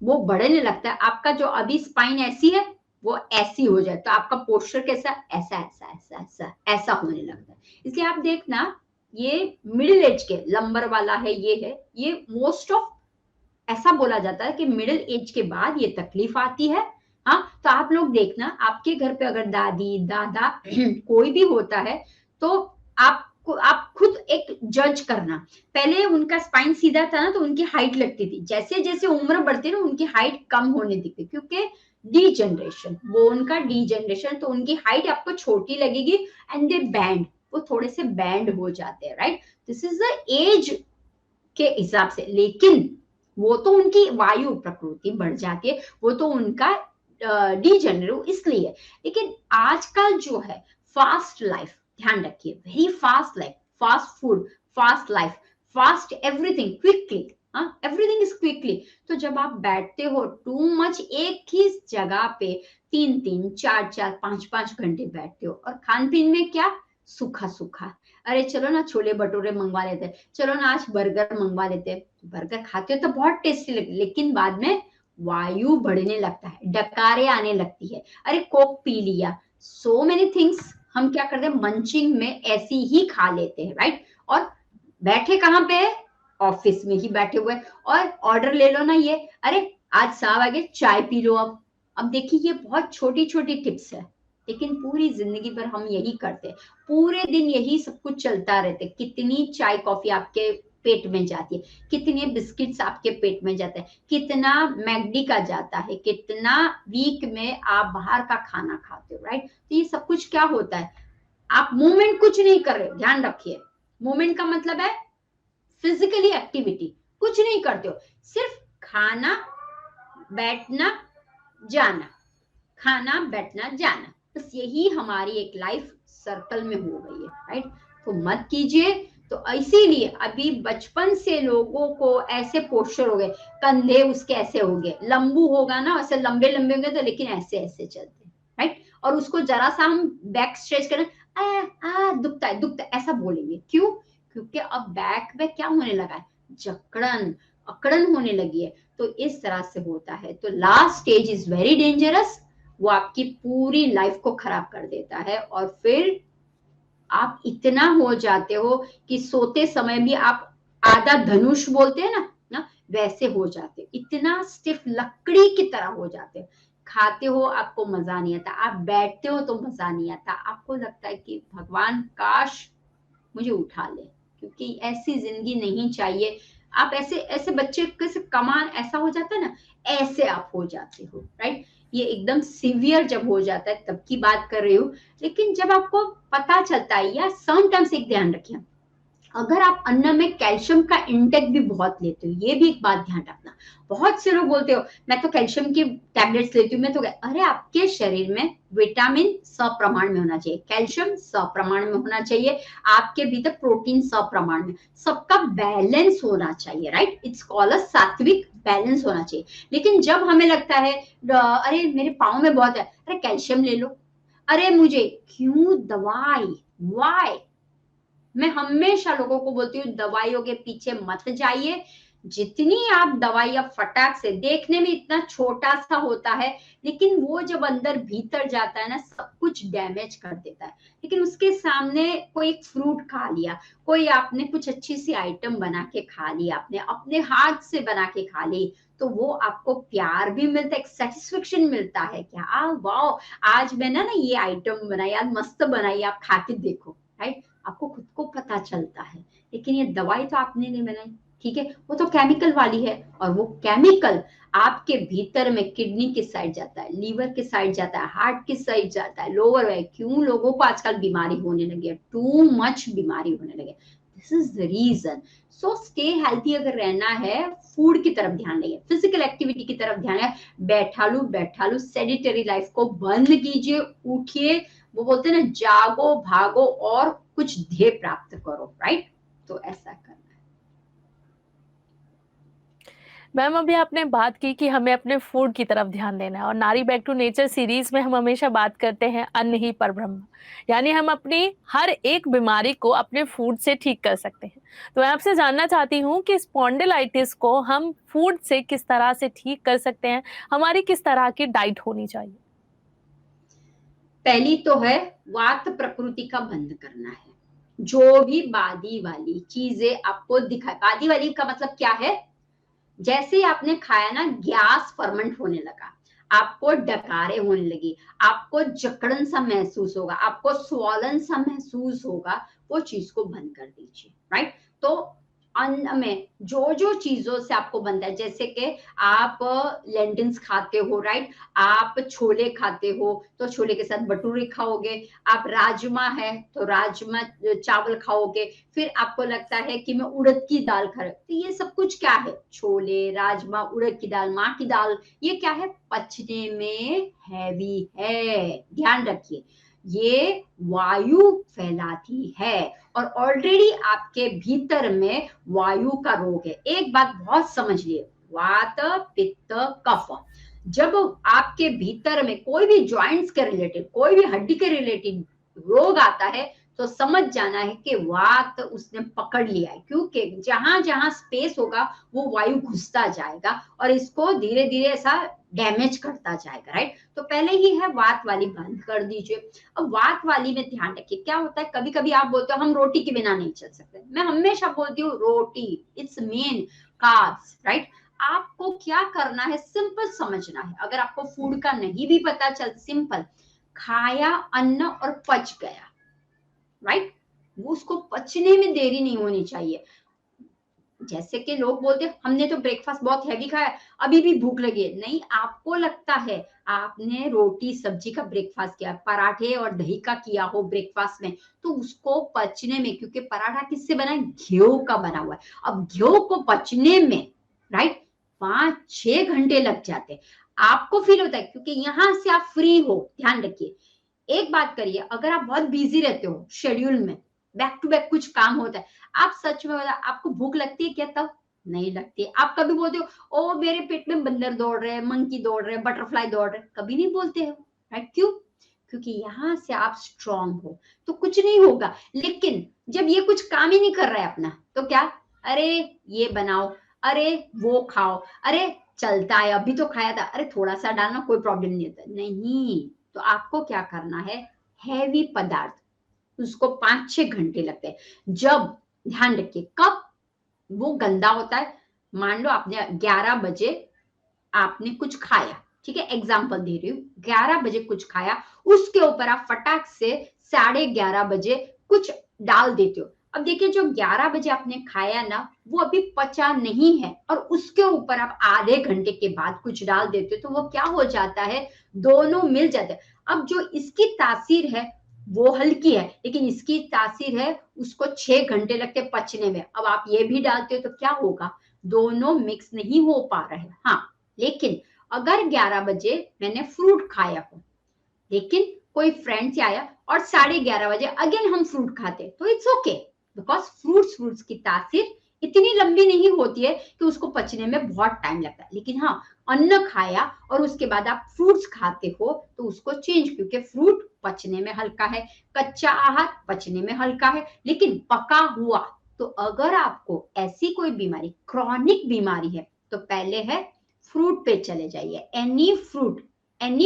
वो बढ़ने लगता है, आपका जो अभी स्पाइन ऐसी है वो ऐसी हो जाए, तो आपका पोस्चर कैसा, ऐसा ऐसा ऐसा ऐसा ऐसा होने लगता है। इसलिए आप देखना, ये मिडिल एज के लंबर वाला है, ये है, ये मोस्ट ऑफ, ऐसा बोला जाता है कि मिडिल एज के बाद ये तकलीफ आती है। हाँ, तो आप लोग देखना, आपके घर पे अगर दादी दादा कोई भी होता है, तो आप खुद एक जज करना, पहले उनका स्पाइन सीधा था ना तो उनकी हाइट लगती थी, जैसे जैसे उम्र बढ़ती है ना उनकी हाइट कम होने दिखती, क्योंकि डीजनरेशन, बोन का डीजनरेशन, तो उनकी हाइट आपको छोटी लगेगी, एंड दे बैंड, वो थोड़े से बैंड हो जाते हैं, right? This is the age के हिसाब से, लेकिन वो तो उनकी वायु प्रकृति बढ़ जाती है, वो तो उनका डीजेनरेट इसलिए। लेकिन आजकल जो है फास्ट लाइफ, ध्यान रखिए, very fast life, fast food, fast life, fast everything, quickly, हाँ, एवरीथिंग इज क्विकली। तो जब आप बैठते हो टू मच एक ही जगह पे 3-3, 4-4, 5-5 घंटे बैठते हो, और खान पीन में क्या, सूखा सूखा, अरे चलो ना छोले भटूरे मंगवा लेते हैं, चलो ना आज बर्गर मंगवा लेते हैं। बर्गर खाते हो तो बहुत टेस्टी लगती है, लेकिन बाद में वायु बढ़ने लगता है, डकारे आने लगती है। अरे कोक पी लिया, सो मेनी थिंग्स हम क्या करते हैं, मंचिंग में ऐसी ही खा लेते हैं, राइट। और बैठे कहाँ पे है, ऑफिस में ही बैठे हुए, और ऑर्डर ले लो ना ये, अरे आज 7 बजे चाय पी लो। अब देखिए ये बहुत छोटी छोटी टिप्स है, लेकिन पूरी जिंदगी भर हम यही करते हैं, पूरे दिन यही सब कुछ चलता रहता है। कितनी चाय कॉफी आपके पेट में जाती है, कितने बिस्किट्स आपके पेट में जाते हैं, कितना मैगडी का जाता है, कितना वीक में आप बाहर का खाना खाते हो, राइट। तो ये सब कुछ क्या होता है, आप मूवमेंट कुछ नहीं कर रहे हो, ध्यान रखिए। मूवमेंट का मतलब है फिजिकली एक्टिविटी, कुछ नहीं करते हो, सिर्फ खाना बैठना जाना, खाना बैठना जाना, बस यही हमारी एक लाइफ सर्कल में हो गई है, राइट। तो मत कीजिए। तो इसीलिए अभी बचपन से लोगों को ऐसे पोस्चर हो गए, कंधे उसके ऐसे हो गए, लंबू होगा ना वैसे लंबे लंबे होंगे तो, लेकिन ऐसे ऐसे चलते, राइट। और उसको जरा सा हम बैक स्ट्रेच करें, दुखता है दुखता है ऐसा बोलेंगे, क्यों? क्योंकि अब बैक में क्या होने लगा है, जकड़न अकड़न होने लगी है। तो इस तरह से होता है। तो last stage is very dangerous, वो आपकी पूरी लाइफ को खराब कर देता है, और फिर आप इतना हो जाते हो कि सोते समय भी आप आधा धनुष बोलते हैं ना वैसे हो जाते हो, इतना स्टिफ लकड़ी की तरह हो जाते हो। खाते हो आपको मजा नहीं आता, आप बैठते हो तो मजा नहीं आता, आपको लगता है कि भगवान काश मुझे उठा ले, क्योंकि ऐसी जिंदगी नहीं चाहिए। आप ऐसे ऐसे बच्चे कैसे कमान ऐसा हो जाता है ना, ऐसे आप हो जाते हो, राइट। ये एकदम सीवियर जब हो जाता है तब की बात कर रही हूँ। लेकिन जब आपको पता चलता है, या समटाइम्स एक ध्यान रखिए, अगर आप अन्न में कैल्शियम का इंटेक भी बहुत लेते हो, ये भी एक बात ध्यान रखना। बहुत से लोग बोलते हो मैं तो कैल्शियम की टैबलेट्स लेती हूँ, मैं तो अरे आपके शरीर में विटामिन सप्रमाण में होना चाहिए, कैल्शियम सप्रमाण में होना चाहिए, आपके भीतर प्रोटीन सप्रमाण में, सबका बैलेंस होना चाहिए, राइट। इट्स कॉल्ड अ सात्विक बैलेंस होना चाहिए। लेकिन जब हमें लगता है अरे मेरे पाँव में बहुत है, अरे कैल्शियम ले लो, अरे मुझे क्यों दवाई, वाई। मैं हमेशा लोगों को बोलती हूँ दवाइयों के पीछे मत जाइए। जितनी आप दवाइयां फटाक से, देखने में इतना छोटा सा होता है, लेकिन वो जब अंदर भीतर जाता है ना सब कुछ डैमेज कर देता है। लेकिन उसके सामने कोई एक फ्रूट खा लिया, कोई आपने कुछ अच्छी सी आइटम बना के खा ली, आपने अपने हाथ से बना के खा ली, तो वो आपको प्यार भी मिलता है, एक सेटिस्फेक्शन मिलता है कि हाँ वाओ आज मैंने ना ये आइटम बनाई, आज मस्त बनाई, आप खा के देखो, राइट। आपको खुद को पता चलता है। लेकिन ये दवाई तो आपने नहीं बनाई, ठीक है, वो तो केमिकल वाली है, और वो केमिकल आपके भीतर में किडनी की साइड जाता है, लीवर की साइड जाता है, हार्ट की साइड जाता है, लोअर है। क्यों लोगों को आजकल बीमारी होने लगी है, टू मच बीमारी होने लगे, this is the reason. So stay healthy अगर रहना है, फूड की तरफ ध्यान देंगे, फिजिकल एक्टिविटी की तरफ ध्यान है, बैठा लू सेडिटरी लाइफ को बंद कीजिए, उठिए, वो बोलते हैं ना जागो भागो और कुछ ध्येय प्राप्त करो, राइट। तो ऐसा करना है। मैम अभी आपने बात की कि हमें अपने फूड की तरफ ध्यान देना है, और नारी बैक टू नेचर सीरीज में हम हमेशा बात करते हैं अन्न ही परब्रह्म, यानी हम अपनी हर एक बीमारी को अपने फूड से ठीक कर सकते हैं। तो मैं आपसे जानना चाहती हूँ कि स्पॉन्डिलाइटिस को हम फूड से किस तरह से ठीक कर सकते हैं, हमारी किस तरह की डाइट होनी चाहिए? पहली तो है वात प्रकृति का बंद करना है। जो भी बादी वाली चीजें आपको दिखाए, बादी वाली का मतलब क्या है, जैसे ही आपने खाया ना गैस फर्मेंट होने लगा, आपको डकारे होने लगी, आपको जकड़न सा महसूस होगा, आपको स्वॉलन सा महसूस होगा, वो चीज को बंद कर दीजिए, राइट। तो अन्न में जो जो चीजों से आपको बनता है, जैसे कि आप लेंटिल्स खाते हो, राइट, आप छोले खाते हो तो छोले के साथ भटूरे खाओगे, आप राजमा है तो राजमा चावल खाओगे, फिर आपको लगता है कि मैं उड़द की दाल खा रहा हूं, तो ये सब कुछ क्या है, छोले राजमा उड़द की दाल माँ की दाल, ये क्या है, पचने में हैवी है, ध्यान रखिए, ये वायु फैलाती है, और ऑलरेडी आपके भीतर में वायु का रोग है। एक बात बहुत समझ लिए, वात पित्त कफ, जब आपके भीतर में कोई भी ज्वाइंट्स के रिलेटेड, कोई भी हड्डी के रिलेटेड रोग आता है, तो समझ जाना है कि वात उसने पकड़ लिया है, क्योंकि जहां जहां स्पेस होगा वो वायु घुसता जाएगा और इसको धीरे धीरे ऐसा डैमेज करता जाएगा, राइट। तो पहले ही है वात वाली बंद कर दीजिए। अब वात वाली में ध्यान रखिए, क्या होता है कभी कभी आप बोलते हो हम रोटी के बिना नहीं चल सकते, मैं हमेशा बोलती हूँ रोटी इट्स मेन कार्ब्स, राइट। आपको क्या करना है, सिंपल समझना है। अगर आपको फूड का नहीं भी पता चल, सिंपल, खाया अन्न और पच गया, राइट, वो उसको पचने में देरी नहीं होनी चाहिए। जैसे कि लोग बोलते हैं हमने तो ब्रेकफास्ट बहुत हैवी खाया, अभी भी भूख लगी है। नहीं, आपको लगता है आपने रोटी सब्जी का ब्रेकफास्ट किया, पराठे और दही का किया हो ब्रेकफास्ट में, तो उसको पचने में, क्योंकि पराठा किससे बना है, घी का बना हुआ है, अब घी को पचने में, राइट, 5-6 घंटे लग जाते। आपको फील होता है क्योंकि यहां से आप फ्री हो। ध्यान रखिए, एक बात करिए, अगर आप बहुत बिजी रहते हो शेड्यूल में, बैक टू बैक कुछ काम होता है, आप सच में बता, आपको भूख लगती है क्या तब? नहीं लगती। आप कभी बोलते हो ओ मेरे पेट में बंदर दौड़ रहे हैं, मंकी दौड़ रहे हैं, बटरफ्लाई दौड़ रहे हैं? कभी नहीं बोलते हो, राइट। क्यों? क्योंकि यहां से आप स्ट्रांग हो, तो कुछ नहीं होगा। लेकिन जब ये कुछ काम ही नहीं कर रहा है अपना, तो क्या, अरे ये बनाओ, अरे वो खाओ, अरे चलता है अभी तो खाया था, अरे थोड़ा सा डालना कोई प्रॉब्लम नहीं होता, नहीं। तो आपको क्या करना है, हैवी पदार्थ, उसको 5-6 घंटे लगते हैं। जब, ध्यान रखिए, कब वो गंदा होता है, मान लो आपने 11 बजे आपने कुछ खाया, ठीक है, एग्जाम्पल दे रही हूँ, 11 बजे कुछ खाया, उसके ऊपर आप फटाक से 11:30 बजे कुछ डाल देते हो। अब देखिए, जो 11 बजे आपने खाया ना, वो अभी पचा नहीं है, और उसके ऊपर आप आधे घंटे के बाद कुछ डाल देते हो, तो वो क्या हो जाता है, दोनों मिल जाते हैं। अब जो इसकी तासीर है वो हल्की है, लेकिन इसकी तासीर है उसको 6 घंटे लगते पचने में। अब आप ये भी डालते हो तो क्या होगा, दोनों मिक्स नहीं हो पा रहे। हाँ, लेकिन अगर 11 बजे मैंने फ्रूट खाया हो, लेकिन कोई फ्रेंड से आया और 11:30 बजे अगेन हम फ्रूट खाते, तो इट्स ओके, बिकॉज फ्रूट्स की तासीर इतनी लंबी नहीं होती है कि उसको पचने में बहुत टाइम लगता है। लेकिन हाँ, अन्न खाया और उसके बाद आप फ्रूट्स खाते हो तो उसको चेंज, क्योंकि फ्रूट पचने में हल्का है, कच्चा आहार पचने में हल्का है, लेकिन पका हुआ। तो अगर आपको ऐसी कोई बीमारी, क्रॉनिक बीमारी है, तो पहले है फ्रूट पे चले जाइए। एनी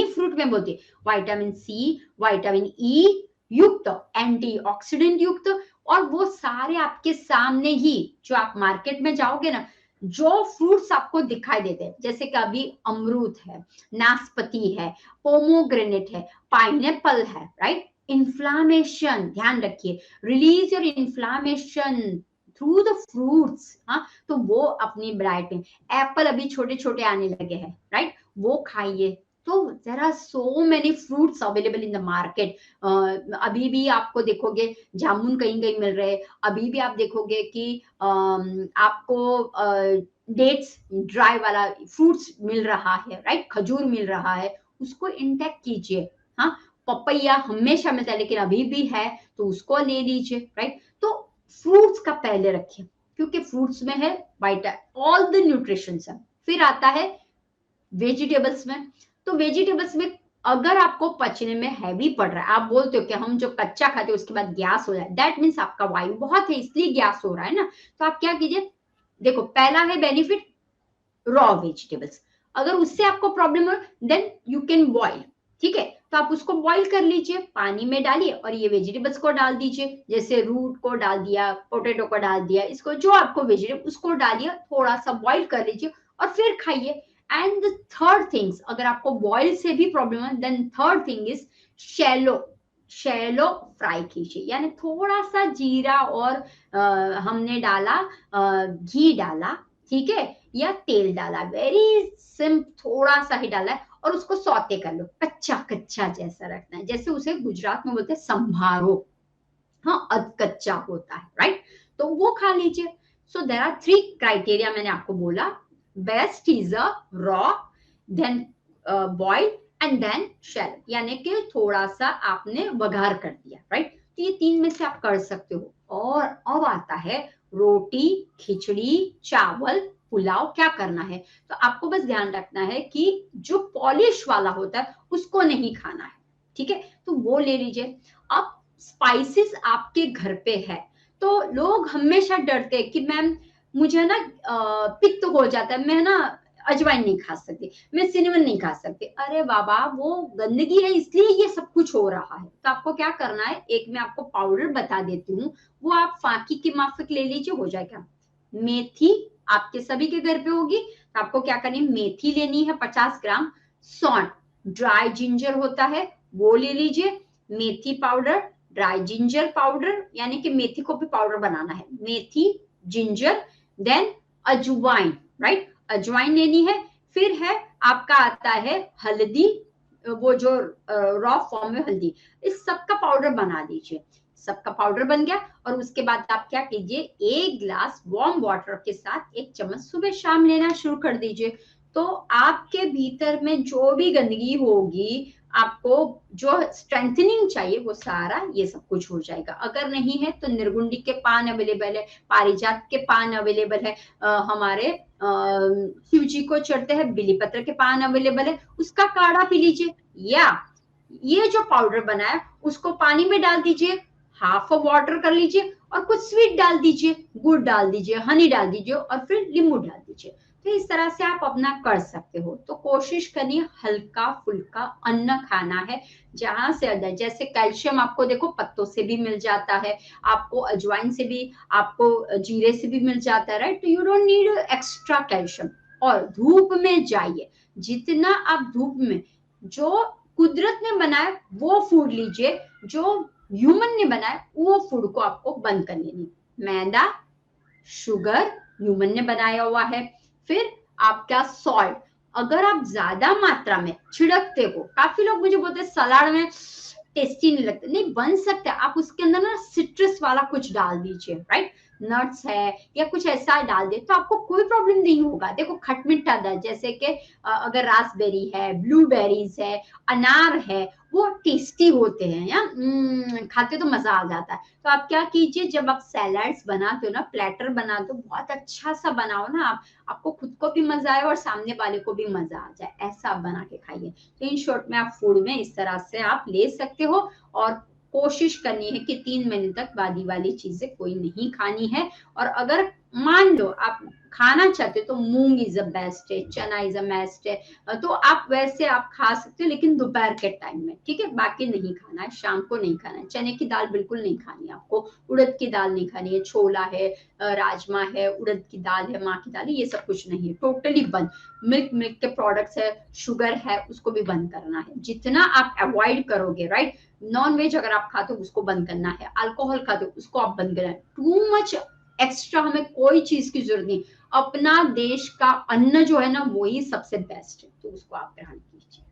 फ्रूट में बोलती है विटामिन सी, विटामिन ई युक्त, एंटीऑक्सीडेंट युक्त, और वो सारे आपके सामने ही, जो आप मार्केट में जाओगे ना, जो फ्रूट्स आपको दिखाई देते हैं, जैसे कि अभी अमरूद है, नाशपाती है, पोमोग्रेनेट है, पाइनएप्पल है, राइट। इन्फ्लामेशन, ध्यान रखिए, release your inflammation through the fruits. हाँ, तो वो अपनी डाइट में, एप्पल अभी छोटे छोटे आने लगे हैं, राइट, वो खाइए। तो there are so many fruits available in the market. अभी भी आपको देखोगे जामुन कहीं कहीं मिल रहे हैं, अभी भी आप देखोगे कि आपको डेट्स, ड्राई वाला फ्रूट्स मिल रहा है, राइट, खजूर मिल रहा है, उसको इंटेक कीजिए। हाँ, पपैया हमेशा मिलता है, लेकिन अभी भी है तो उसको ले लीजिए, राइट। तो फ्रूट्स का पहले रखिए, क्योंकि फ्रूट्स में है वाइटा, ऑल द न्यूट्रिशन है। फिर आता है वेजिटेबल्स में। तो वेजिटेबल्स में अगर आपको पचने में हैवी पड़ रहा है, आप बोलते हो कि हम जो कच्चा खाते हैं उसके बाद गैस हो जाए, दैट मीन्स आपका वायु बहुत है इसलिए गैस हो रहा है ना। तो आप क्या कीजिए, देखो, पहला है बेनिफिट रॉ वेजिटेबल्स। अगर उससे आपको प्रॉब्लम हो देन यू कैन बॉइल, ठीक है, तो आप उसको बॉइल कर लीजिए, पानी में डालिए और ये वेजिटेबल्स को डाल दीजिए, जैसे रूट को डाल दिया, पोटैटो को डाल दिया, इसको जो आपको वेजिटेबल उसको डालिए, थोड़ा सा बॉइल कर लीजिए और फिर खाइए। एंड द थर्ड थिंग्स, अगर आपको बॉइल से भी प्रॉब्लम है, then third thing is shallow, shallow fry कीजिए, यानी थोड़ा सा जीरा और हमने डाला, घी डाला, ठीक है, या तेल डाला, वेरी सिंपल, थोड़ा सा ही डाला है, और उसको सौते कर लो, कच्चा कच्चा जैसा रखना है, जैसे उसे गुजरात में बोलते हैं संभारो। हाँ, अध कच्चा होता है, राइट, तो वो खा लीजिए। सो देयर आर 3 क्राइटेरिया मैंने आपको बोला, best is a raw, then boil and then shallow, यानी कि थोड़ा सा आपने वघार कर दिया, राइट। तो ये 3 में से आप कर सकते हो। और अब आता है रोटी, खिचड़ी, चावल, पुलाव, क्या करना है, तो आपको बस ध्यान रखना है कि जो पॉलिश वाला होता है उसको नहीं खाना है, ठीक है, तो वो ले लीजिए। अब स्पाइसेस आपके घर पे है, तो लोग हमेशा डरते हैं कि मैम मुझे ना पित्त हो जाता है, मैं ना अजवाइन नहीं खा सकती, मैं सिनेमन नहीं खा सकती। अरे बाबा, वो गंदगी है इसलिए ये सब कुछ हो रहा है। तो आपको क्या करना है, एक मैं आपको पाउडर बता देती हूँ, वो आप फाकी की माफिक ले लीजिए, हो जाएगा। मेथी आपके सभी के घर पे होगी, तो आपको क्या करनी है, मेथी लेनी है 50 ग्राम, सौंठ, ड्राई जिंजर होता है वो ले लीजिए, मेथी पाउडर, ड्राई जिंजर पाउडर, यानी कि मेथी को भी पाउडर बनाना है, मेथी, जिंजर, देन अजवाइन, राइट, अजवाइन लेनी है। फिर है आपका आता है हल्दी, वो जो रॉ फॉर्म में हल्दी, इस सब का पाउडर बना दीजिए। सबका पाउडर बन गया, और उसके बाद आप क्या कीजिए, एक ग्लास वार्म वाटर के साथ 1 चम्मच सुबह शाम लेना शुरू कर दीजिए। तो आपके भीतर में जो भी गंदगी होगी, आपको जो स्ट्रेंथनिंग चाहिए वो सारा ये सब कुछ हो जाएगा। अगर नहीं है तो निर्गुंडी के पान अवेलेबल है, पारिजात के पान अवेलेबल है, हमारे शिव जी को चढ़ते हैं बिली पत्र के पान अवेलेबल है, उसका काढ़ा पी लीजिए। या ये जो पाउडर बना है उसको पानी में डाल दीजिए, हाफ ऑफ वाटर कर लीजिए, और कुछ स्वीट डाल दीजिए, गुड़ डाल दीजिए, हनी डाल दीजिए, और फिर नींबू डाल दीजिए। तो इस तरह से आप अपना कर सकते हो। तो कोशिश करिए हल्का फुल्का अन्न खाना है, जहां से अंदर, जैसे कैल्शियम आपको देखो पत्तों से भी मिल जाता है, आपको अजवाइन से भी, आपको जीरे से भी मिल जाता है, राइट। तो you don't need extra calcium. और धूप में जाइए, जितना आप धूप में, जो कुदरत ने बनाया वो फूड लीजिए, जो ह्यूमन ने बनाया वो फूड को आपको बंद कर लेनी। मैदा, शुगर ह्यूमन ने बनाया हुआ है। फिर आपका सॉल्ट, अगर आप ज्यादा मात्रा में छिड़कते हो, काफी लोग मुझे बोलते हैं सलाद में टेस्टी नहीं लगता, नहीं बन सकता, आप उसके अंदर ना सिट्रस वाला कुछ डाल दीजिए, राइट, नट्स है या कुछ ऐसा डाल दे तो आपको कोई प्रॉब्लम नहीं होगा। देखो खटमिठा दर, जैसे कि अगर रासबेरी है, ब्लूबेरीज है, अनार है, वो टेस्टी होते हैं, या खाते तो मजा आ जाता है। तो आप क्या कीजिए, जब आप सैलड्स बनाते हो ना, प्लेटर बनाते हो, बहुत अच्छा सा बनाओ ना आप, आपको खुद को भी मजा आए और सामने वाले को भी मजा आ जाए, ऐसा आप बना के खाइए। तो इन शॉर्ट में आप फूड में इस तरह से आप ले सकते हो, और कोशिश करनी है कि 3 महीने तक बादी वाली चीजें कोई नहीं खानी है। और अगर मान लो आप खाना चाहते हो तो मूंग इज अ बेस्ट है, चना इज अ बेस्ट है, तो आप वैसे आप खा सकते हो, लेकिन दोपहर के टाइम में, ठीक है, बाकी नहीं खाना है, शाम को नहीं खाना है। चने की दाल बिल्कुल नहीं खानी है आपको, उड़द की दाल नहीं खानी है, छोला है, राजमा है, उड़द की दाल है, माँ की दाल है, ये सब कुछ नहीं है, टोटली बंद। मिल्क के प्रोडक्ट्स है, शुगर है, उसको भी बंद करना है, जितना आप अवॉइड करोगे, राइट। नॉन वेज अगर आप खाते हो उसको बंद करना है, अल्कोहल खाते हो उसको आप बंद करना है। टू मच एक्स्ट्रा हमें कोई चीज की जरूरत नहीं, अपना देश का अन्न जो है ना वही सबसे बेस्ट है, तो उसको आप ग्रहण कीजिए।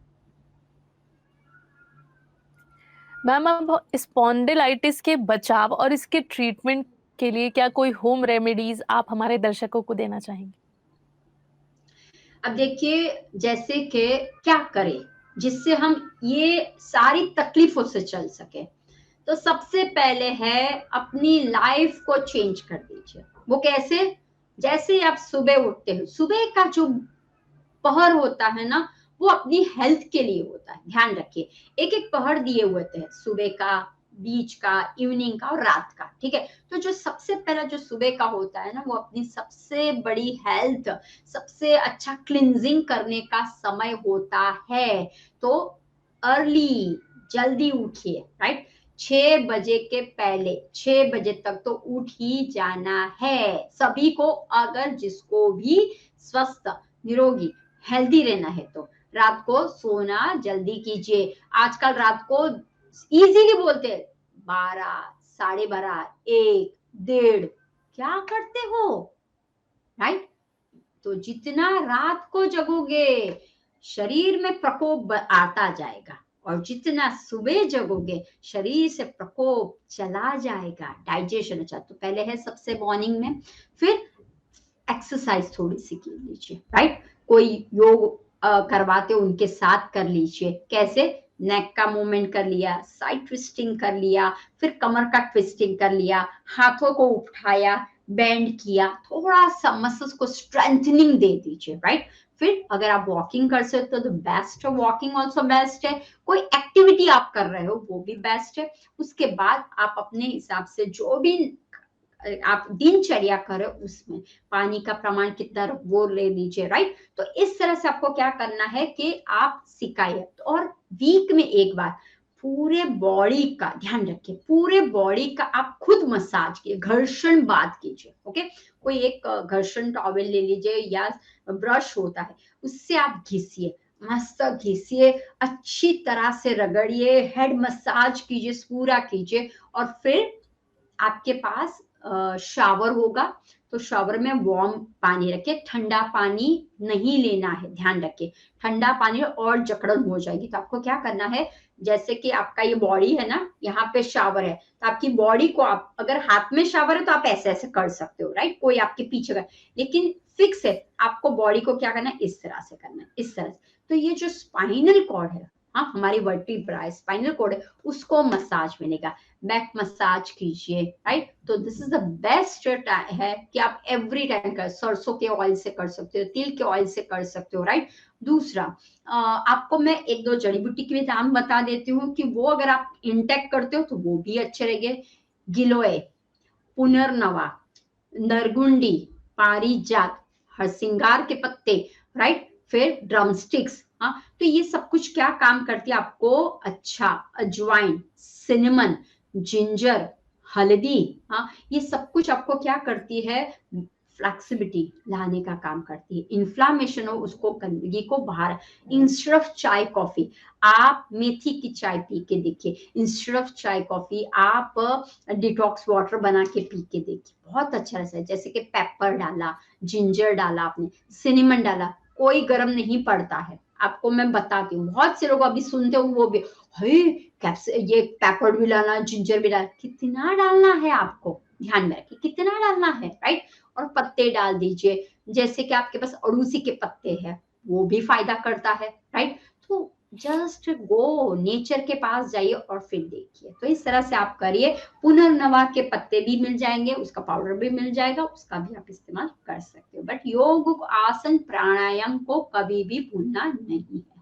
मैम, अब स्पॉन्डिलाइटिस के बचाव और इसके ट्रीटमेंट के लिए क्या कोई होम रेमेडीज आप हमारे दर्शकों को देना चाहेंगे? अब देखिए, जैसे कि क्या करें जिससे हम ये सारी तकलीफों से चल सके, तो सबसे पहले है अपनी लाइफ को चेंज कर दीजिए। वो कैसे, जैसे ही आप सुबह उठते हो, सुबह का जो पहर होता है ना, वो अपनी हेल्थ के लिए होता है, ध्यान रखिए। एक एक पहर दिए हुए थे, सुबह का, बीच का, इवनिंग का और रात का, ठीक है। तो जो सबसे पहला जो सुबह का होता है ना, वो अपनी सबसे बड़ी हेल्थ, सबसे अच्छा क्लिनजिंग करने का समय होता है। तो अर्ली, जल्दी उठिए, राइट, 6 बजे के पहले, 6 बजे तक तो उठ ही जाना है सभी को, अगर जिसको भी स्वस्थ, निरोगी, हेल्दी रहना है। तो रात को सोना जल्दी कीजिए। आजकल रात को इजीली बोलते हैं 12, 12:30, 1, 1:30, क्या करते हो, राइट। तो जितना रात को जगोगे शरीर में प्रकोप आता जाएगा, और जितना सुबह जगोगे शरीर से प्रकोप चला जाएगा। डाइजेशन अच्छा, तो पहले है सबसे मॉर्निंग में, फिर एक्सरसाइज थोड़ी सी कर लीजिए, राइट। कोई योग करवाते उनके साथ कर लीजिए। कैसे, नेक का मूवमेंट कर लिया, साइड ट्विस्टिंग कर लिया, फिर कमर का ट्विस्टिंग कर लिया, हाथों को उठाया, बेंड किया, थोड़ा सा मसल्स को स्ट्रेंथनिंग दे दीजिए, राइट। फिर अगर आप वॉकिंग कर सकते हो तो बेस्ट है, वॉकिंग ऑल्सो बेस्ट है। कोई एक्टिविटी आप कर रहे हो वो भी बेस्ट है। उसके बाद आप अपने हिसाब से जो भी आप दिनचर्या करें उसमें पानी का प्रमाण कितना वो ले लीजिए, राइट। तो इस तरह से आपको क्या करना है कि आप सिखाइए, और वीक में एक बार पूरे बॉडी का ध्यान रखिए, पूरे बॉडी का आप खुद मसाज कीजिए, घर्षण बात कीजिए, ओके। कोई एक घर्षण टॉवेल ले लीजिए या ब्रश होता है, उससे आप घिसिए, मस्त घिसिए, अच्छी तरह से रगड़िए, हेड मसाज कीजिए, पूरा कीजिए। और फिर आपके पास शावर होगा तो शावर में वार्म पानी रखिए, ठंडा पानी नहीं लेना है, ध्यान रखिए। ठंडा पानी और जकड़न हो जाएगी। तो आपको क्या करना है, जैसे कि आपका ये बॉडी है ना, यहाँ पे शावर है, तो आपकी बॉडी को आप अगर हाथ में शावर है तो आप ऐसे ऐसे कर सकते हो, राइट। कोई आपके पीछे का, लेकिन फिक्स है, आपको बॉडी को क्या करना है, इस तरह से करना है, इस तरह से। तो ये जो स्पाइनल कॉर्ड है, हाँ, हमारी वर्टिब्रा स्पाइनल कॉर्ड है, उसको मसाज मिलेगा। बैक मसाज कीजिए, राइट। तो दिस इज द बेस्ट है कि आप एवरी टाइम कर, सरसों के ऑयल से कर सकते हो, तिल के ऑयल से कर सकते हो, राइट। दूसरा, आपको मैं एक दो जड़ी बूटी के भी नाम बता देती हूँ कि वो अगर आप इंटेक करते हो तो वो भी अच्छे रहेंगे। गिलोय, पुनर्नवा, नरगुंडी, पारिजात, हरसिंगार के पत्ते, राइट। फिर ड्रमस्टिक्स, हाँ। तो ये सब कुछ क्या काम करती है आपको, अच्छा, अजवाइन, सिनेमन, जिंजर, हल्दी, हाँ, ये सब कुछ आपको क्या करती है, फ्लेक्सिबिलिटी लाने का काम करती है। इन्फ्लामेशन हो उसको, गंदगी को बाहर, इंस्टेड ऑफ चाय कॉफी आप मेथी की चाय पी के देखिए, इंस्टेड ऑफ चाय कॉफी आप डिटॉक्स वाटर बना के पी के देखिए, बहुत अच्छा रहता है। जैसे कि पेपर डाला, जिंजर डाला आपने, सिनेमन डाला, कोई गर्म नहीं पड़ता है। आपको मैं बताती हूँ, बहुत से लोग अभी सुनते हो वो भी, ये पेपर भी डालना, जिंजर भी डालना, कितना डालना है आपको ध्यान में रखिए, कितना डालना है, राइट। और पत्ते डाल दीजिए, जैसे कि आपके पास अड़ूसी के पत्ते हैं, वो भी फायदा करता है, राइट। तो जस्ट गो, नेचर के पास जाइए और फिर देखिए। तो इस तरह से आप करिए, पुनर्नवा के पत्ते भी मिल जाएंगे, उसका पाउडर भी मिल जाएगा, उसका भी आप इस्तेमाल कर सकते हो। बट योग, आसन, प्राणायाम को कभी भी भूलना नहीं है।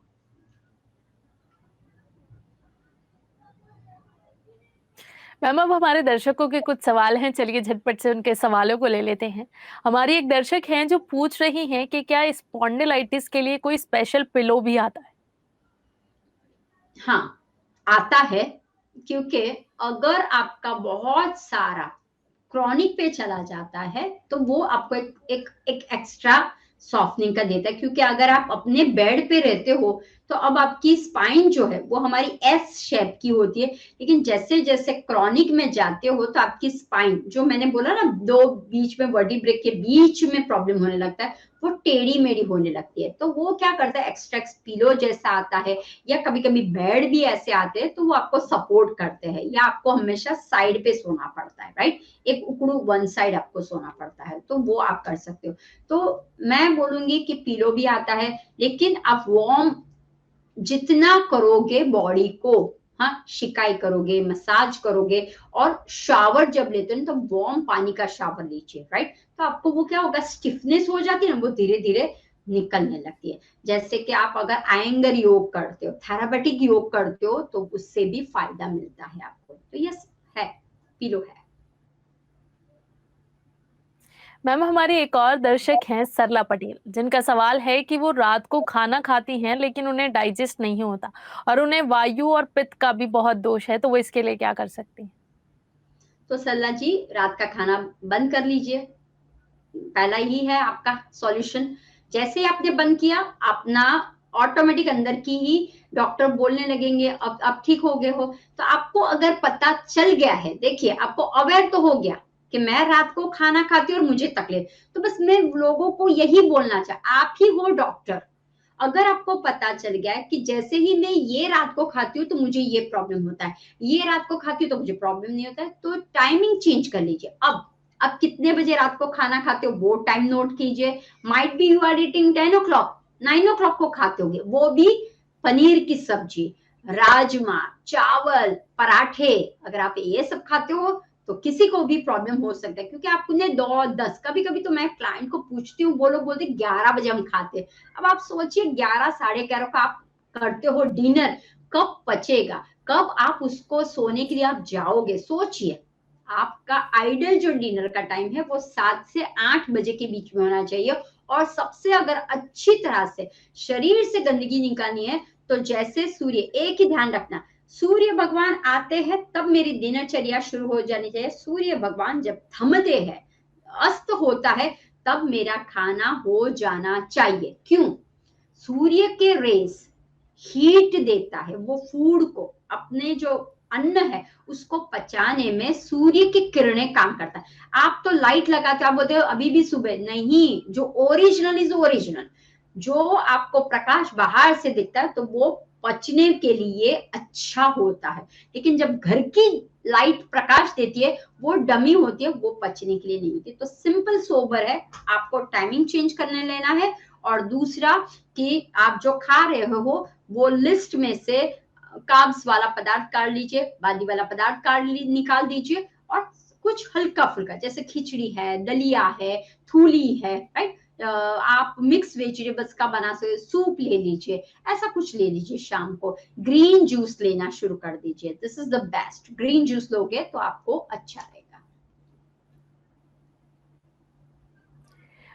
मैम अब हमारे दर्शकों के कुछ सवाल हैं, चलिए झटपट से उनके सवालों को ले लेते हैं। हमारी एक दर्शक हैं जो पूछ रही हैं कि क्या स्पॉन्डिलाइटिस के लिए कोई स्पेशल पिलो भी आता है? हाँ, आता है, क्योंकि अगर आपका बहुत सारा क्रॉनिक पे चला जाता है तो वो आपको एक एक्स्ट्रा सॉफ्टनिंग का देता है। क्योंकि अगर आप अपने बेड पे रहते हो तो अब आपकी स्पाइन जो है वो हमारी एस शेप की होती है, लेकिन जैसे जैसे क्रॉनिक में जाते हो तो आपकी स्पाइन, जो मैंने बोला ना, दो बीच में वर्टिब्रे के बीच में प्रॉब्लम होने लगता है, वो टेढ़ी मेढ़ी होने लगती है। तो वो क्या करता है, एक्स्ट्रा पिलो जैसा आता है, या कभी कभी बेड भी ऐसे आते हैं तो वो आपको सपोर्ट करते हैं, या आपको हमेशा साइड पे सोना पड़ता है, राइट। एक उकड़ू वन साइड आपको सोना पड़ता है, तो वो आप कर सकते हो। तो मैं बोलूंगी कि पिलो भी आता है, लेकिन आप वार्म जितना करोगे बॉडी को, हाँ, शिकाई करोगे, मसाज करोगे, और शावर जब लेते हो तो वार्म पानी का शावर लीजिए, राइट। तो आपको वो क्या होगा, स्टिफनेस हो जाती है ना, वो धीरे धीरे निकलने लगती है। जैसे कि आप अगर आयंगर योग करते हो, थेरापेटिक योग करते हो, तो उससे भी फायदा मिलता है आपको। तो यस, है, पिलो है। मैम हमारी एक और दर्शक हैं सरला पटेल, जिनका सवाल है कि वो रात को खाना खाती हैं लेकिन उन्हें डाइजेस्ट नहीं होता और उन्हें वायु और पित्त का भी बहुत दोष है, तो वो इसके लिए क्या कर सकती हैं? तो सरला जी, रात का खाना बंद कर लीजिए, पहला ही है आपका सॉल्यूशन। जैसे ही आपने बंद किया, अपना ऑटोमेटिक अंदर की ही डॉक्टर बोलने लगेंगे अब ठीक हो गए हो। तो आपको अगर पता चल गया है, देखिए आपको अवेयर तो हो गया कि मैं रात को खाना खाती हूँ और मुझे तकलीफ, तो बस मैं लोगों को यही बोलना चाह, आप ही हो डॉक्टर। अगर आपको पता चल गया है कि जैसे ही मैं ये रात को खाती हूँ तो मुझे ये प्रॉब्लम होता है, ये रात को खाती हूँ तो मुझे प्रॉब्लम नहीं होता है, तो टाइमिंग चेंज कर लीजिए। अब कितने बजे रात को खाना खाते हो वो टाइम नोट कीजिए। Might be you are eating 10 o'clock, 9 o'clock को खाते होगे, वो भी पनीर की सब्जी, राजमा, चावल, पराठे, अगर आप ये सब खाते हो तो किसी को भी प्रॉब्लम हो सकता है, क्योंकि आपने 2-10, कभी-कभी तो मैं क्लाइंट को पूछती हूँ, वो लोग बोलते 11 बजे हम खाते हैं। अब आप सोचिए 11 साढ़े 11 को आप करते हो डिनर, कब पचेगा? कब आप उसको सोने के लिए आप जाओगे? सोचिए। आपका आइडियल जो डिनर का टाइम है वो 7 से 8 बजे के बीच में होना चाहिए, और सबसे अगर अच्छी तरह से शरीर से गंदगी निकालनी है तो जैसे सूर्य, एक ही ध्यान रखना, सूर्य भगवान आते हैं तब मेरी दिनचर्या शुरू हो जानी चाहिए। सूर्य भगवान जब थमते हैं, अस्त होता है, तब मेरा खाना हो जाना चाहिए। क्यों? सूर्य के रेस हीट देता है, वो फूड को, अपने जो अन्न है उसको पचाने में सूर्य की किरणें काम करता है। आप तो लाइट लगाते हो, आप बोलते हो अभी भी सुबह, नहीं, जो ओरिजिनल इज ओरिजिनल, जो आपको प्रकाश बाहर से दिखता है तो वो पचने के लिए अच्छा होता है, लेकिन जब घर की लाइट प्रकाश देती है वो डमी होती है, वो पचने के लिए नहीं होती। तो सिंपल सोबर है, आपको टाइमिंग चेंज करने लेना है, और दूसरा कि आप जो खा रहे हो वो लिस्ट में से कार्ब्स वाला पदार्थ काट लीजिए, बादी वाला पदार्थ निकाल दीजिए, और कुछ हल्का फुल्का जैसे खिचड़ी है, दलिया है, थूली है, राइट, आप मिक्स वेजिटेबल्स का बना सकते, सूप ले लीजिए, ऐसा कुछ ले लीजिए। शाम को ग्रीन जूस लेना शुरू कर दीजिए, this is the best. Green juice लोगे तो आपको अच्छा रहेगा।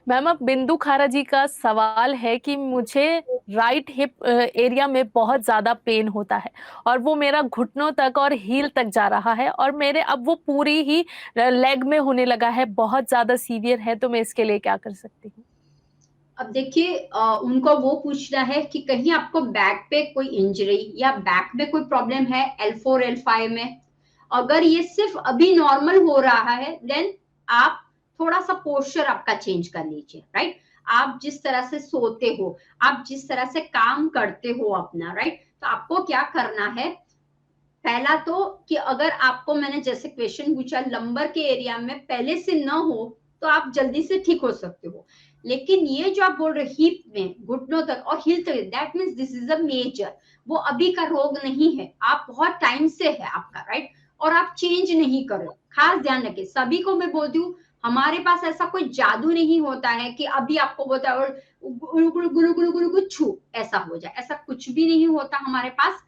मैम, अब बिंदु खारा जी का सवाल है कि मुझे राइट हिप एरिया में बहुत ज्यादा पेन होता है, और वो मेरा घुटनों तक और हील तक जा रहा है, और मेरे अब वो पूरी ही लेग में होने लगा है, बहुत ज्यादा सीवियर है। तो मैं इसके लिए क्या कर सकती हूँ? अब देखिए, उनको वो पूछना है कि कहीं आपको बैक पे कोई इंजरी या बैक में कोई प्रॉब्लम है L4 L5 में। अगर ये सिर्फ अभी नॉर्मल हो रहा है, देन आप थोड़ा सा पोस्चर आपका चेंज कर लीजिए, राइट। आप जिस तरह से सोते हो, आप जिस तरह से काम करते हो अपना, राइट, तो आपको क्या करना है, पहला तो कि अगर आपको, मैंने जैसे क्वेश्चन पूछा, लंबर के एरिया में पहले से न हो तो आप जल्दी से ठीक हो सकते हो, लेकिन ये जो आप बोल रहे हिप में, घुटनों तक और हिल तक, that means this is a major, वो अभी का रोग नहीं है, आप बहुत टाइम से है आपका, राइट, और आप चेंज नहीं कर रहे हो। खास ध्यान रखिए, सभी को मैं बोलती हूँ, हमारे पास ऐसा कोई जादू नहीं होता है कि अभी आपको बोलता है और गुरु गुरु गुरु गुरु गुरु गुरु छू ऐसा हो जाए, ऐसा कुछ भी नहीं होता हमारे पास।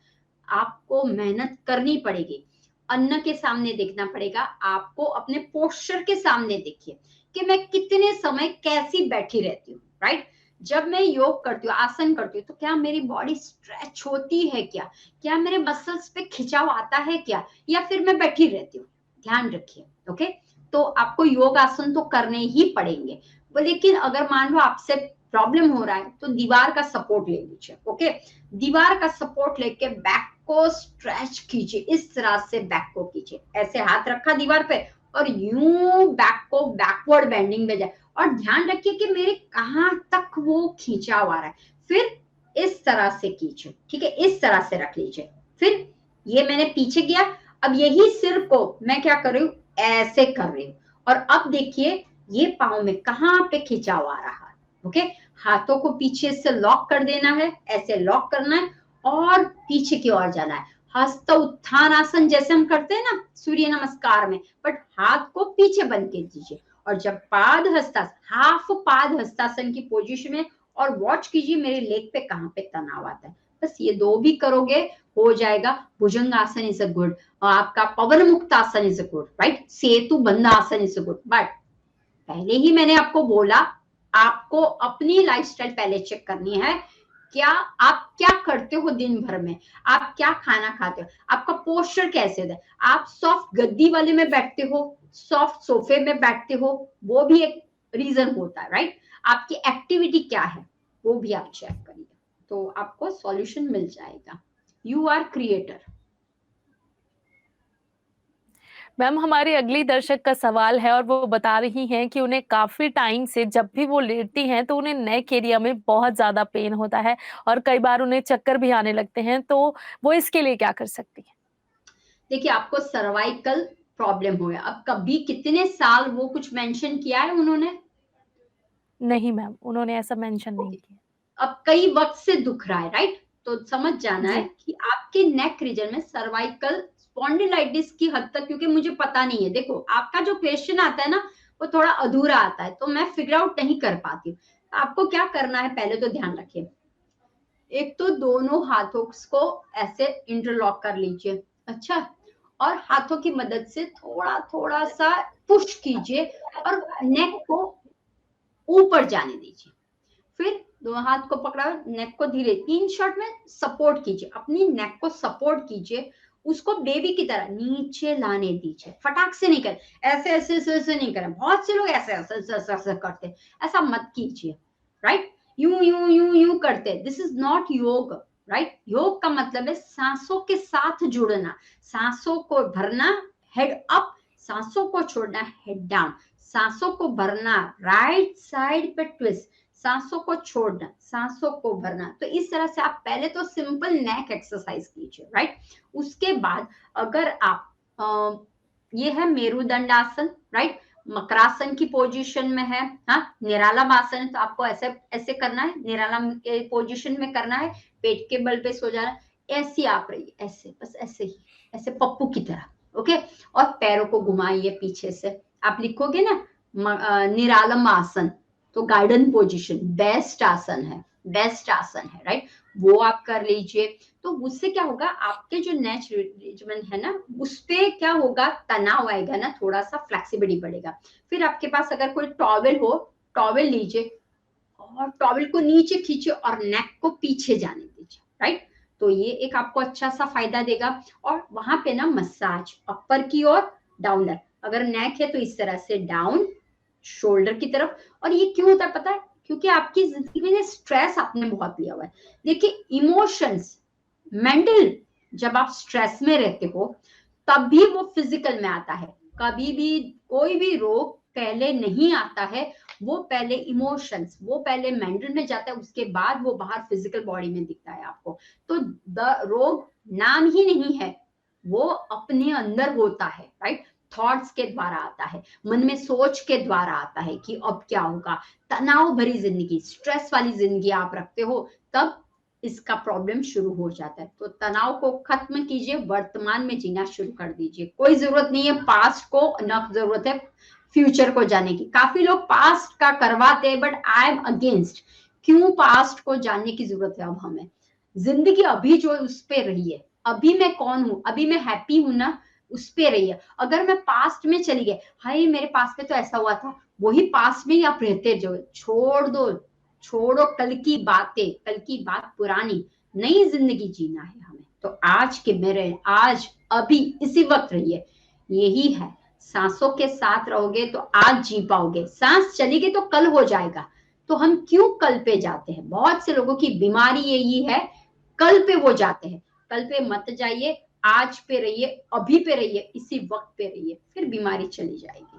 आपको मेहनत करनी पड़ेगी, अन्न के सामने देखना पड़ेगा, आपको अपने पोस्चर के सामने देखिए कि मैं कितने समय कैसी बैठी रहती हूँ, राइट। जब मैं योग करती हूँ, आसन करती हूँ, तो क्या मेरी बॉडी स्ट्रेच होती है, क्या मेरे मसल्स पे खिंचाव आता है क्या, या फिर मैं बैठी रहती हूँ? ध्यान रखिए, ओके। तो आपको योग आसन तो करने ही पड़ेंगे, लेकिन अगर मान लो आपसे प्रॉब्लम हो रहा है तो दीवार का सपोर्ट ले लीजिए, ओके। दीवार का सपोर्ट लेके बैक को स्ट्रेच कीजिए, इस तरह से बैक को कीजिए, ऐसे हाथ रखा दीवार पे और यूं बैक को बैकवर्ड बेंडिंग में जाए, और ध्यान रखिए कि मेरे कहां तक वो खींचाव आ रहा है। फिर इस तरह से कीजिए, ठीक है, इस तरह से रख लीजिए। फिर ये मैंने पीछे किया, अब यही सिर को मैं क्या कर रही हूँ, ऐसे कर रही हूँ, और अब देखिए ये पाँव में कहां पे खिंचाव आ रहा है, ओके। हाथों को पीछे से लॉक कर देना है, ऐसे लॉक करना है और पीछे की ओर जाना है। हस्त उत्थान आसन जैसे हम करते हैं ना सूर्य नमस्कार में, बट हाथ को पीछे बंद कर दीजिए, और जब पाद हस्तासन, हाफ पाद हस्तासन की पोजीशन में, और वॉच कीजिए मेरे लेग पे कहां पे तनाव आता है। बस ये दो भी करोगे, हो जाएगा। भुजंग आसन इज अ गुड, आपका पवन मुक्त आसन इज अ गुड, राइट, सेतु बंध आसन इज अ गुड। बट पहले ही मैंने आपको बोला, आपको अपनी लाइफस्टाइल पहले चेक करनी है, क्या आप क्या करते हो दिन भर में, आप क्या खाना खाते हो, आपका पोस्चर कैसे है, आप सॉफ्ट गद्दी वाले में बैठते हो, सॉफ्ट सोफे में बैठते हो, वो भी एक रीजन होता है, राइट। आपकी एक्टिविटी क्या है वो भी आप चेक करिए, तो आपको सॉल्यूशन मिल जाएगा। You are creator. मैम, हमारी अगली दर्शक का सवाल है, और वो बता रही हैं कि उन्हें काफी टाइम से जब भी वो लेटती हैं तो उन्हें नेक एरिया में बहुत ज्यादा पेन होता है, और कई बार उन्हें चक्कर भी आने लगते हैं। तो वो इसके लिए क्या कर सकती हैं? देखिए, आपको सर्वाइकल प्रॉब्लम हो है, अब कभी कितने साल वो कुछ मेंशन किया है उन्होंने? नहीं मैम, उन्होंने ऐसा मेंशन नहीं ओके, किया। अब कई वक्त से दुख रहा है, राइट, तो समझ जाना है जी। कि आपके नेक रीजन में सर्वाइकल स्पॉन्डिलाइटिस की हद तक, क्योंकि मुझे पता नहीं है, देखो आपका जो क्वेश्चन आता है ना वो थोड़ा अधूरा आता है, तो मैं फिगर आउट नहीं कर पाती हूँ। आपको क्या करना है, पहले तो ध्यान रखिए, एक तो दोनों हाथों को ऐसे इंटरलॉक कर लीजिए, अच्छा, और हाथों की मदद से थोड़ा थोड़ा सा पुश कीजिए और नेक को ऊपर जाने दीजिए। फिर दोनों हाथ को पकड़ा, नेक को धीरे 3 शॉट में सपोर्ट कीजिए, अपनी नेक को सपोर्ट कीजिए, उसको बेबी की तरह नीचे लाने दीजिए, फटाक से नहीं करें, ऐसे ऐसे ऐसे ऐसे नहीं करें, बहुत से लोग ऐसे ऐसे ऐसे ऐसे, ऐसे करते, ऐसा मत कीजिए, राइट, यूं यूं यूं यूं करते, दिस इज नॉट योग, राइट। योग का मतलब है सांसों के साथ जुड़ना, सांसों को भरना हेड अप, सांसों को छोड़ना हेड डाउन, सांसों को भरना राइट साइड पे ट्विस्ट, सांसों को छोड़ना, सांसों को भरना। तो इस तरह से आप पहले तो सिंपल नेक एक्सरसाइज कीजिए, राइट। उसके बाद अगर आप ये है मेरुदंडासन, राइट, मकरासन की पोजीशन में है, हाँ, निरालम आसन, तो आपको ऐसे ऐसे करना है, निरालम के पोजीशन में करना है, पेट के बल पे सो जाना है, ऐसी आप रहिए, ऐसे, बस ऐसे ही, ऐसे पप्पू की तरह, ओके। और पैरों को घुमाइए पीछे से, आप लिखोगे ना निरालम आसन, तो गार्डन पोजीशन बेस्ट आसन है, बेस्ट आसन है, राइट, वो आप कर लीजिए। तो उससे क्या होगा, आपके जो नेक रीजन है ना, उस पे क्या होगा, तनाव आएगा ना, थोड़ा सा फ्लेक्सिबिलिटी बढ़ेगा। फिर आपके पास अगर कोई टॉवेल हो, टॉवेल लीजिए और टॉवेल को नीचे खींचिए और नेक को पीछे जाने दीजिए, राइट। तो ये एक आपको अच्छा सा फायदा देगा। और वहां पे ना मसाज अपर की ओर, डाउनर, अगर नेक है तो इस तरह से डाउन शोल्डर की तरफ। और ये क्यों होता है पता है, क्योंकि आपकी जिंदगी में स्ट्रेस आपने बहुत लिया हुआ है। देखिए इमोशंस, मेंटल, जब आप स्ट्रेस में रहते हो तब भी वो फिजिकल में आता है। कभी भी कोई भी रोग पहले नहीं आता है, वो पहले इमोशंस, वो पहले मेंटल में जाता है, उसके बाद वो बाहर फिजिकल बॉडी में दिखता है आपको। तो रोग नाम ही नहीं है, वो अपने अंदर होता है, राइट। थॉट्स के द्वारा आता है, मन में सोच के द्वारा आता है कि अब क्या होगा, तनाव भरी जिंदगी, स्ट्रेस वाली जिंदगी आप रखते हो, तब इसका प्रॉब्लम शुरू हो जाता है। तो तनाव को खत्म कीजिए, वर्तमान में जीना शुरू कर दीजिए। कोई जरूरत नहीं है पास्ट को, न जरूरत है फ्यूचर को जाने की। काफी लोग पास्ट का करवाते हैं, बट आई एम अगेंस्ट। क्यों पास्ट को जानने की जरूरत है, अब हमें जिंदगी अभी जो उस पे रही है, अभी मैं कौन हूं, अभी मैं हैप्पी हूं ना, उस पे रही है। अगर मैं पास्ट में चली गई, हाय मेरे पास में तो ऐसा हुआ था, वही पास्ट में ही आप रहते जो, छोड़ दो, छोड़ो कल की बातें, कल की बात पुरानी, नई जिंदगी जीना है हमें। तो आज के मेरे, आज अभी इसी वक्त रहिए, यही है। सांसों के साथ रहोगे तो आज जी पाओगे, सांस चली गई तो कल हो जाएगा। तो हम क्यों कल पे जाते हैं, बहुत से लोगों की बीमारी यही है, कल पे वो जाते हैं। कल पे मत जाइए, आज पे रहिए, अभी पे रहिए, इसी वक्त पे रहिए, फिर बीमारी चली जाएगी।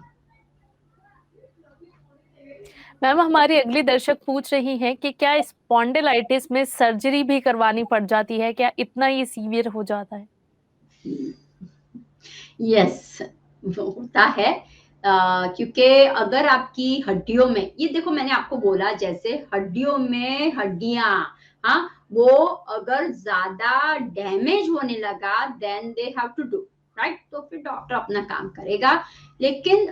मैम हमारी अगली दर्शक पूछ रही हैं कि क्या स्पॉन्डिलाइटिस में सर्जरी भी करवानी पड़ जाती है, क्या इतना ही सीवियर हो जाता है? यस, होता है, क्योंकि अगर आपकी हड्डियों में, ये देखो मैंने आपको बोला जैसे हड्डियों में हड्डियां, हाँ, वो अगर ज्यादा डैमेज होने लगा then they have to do, right. तो फिर डॉक्टर अपना काम करेगा। लेकिन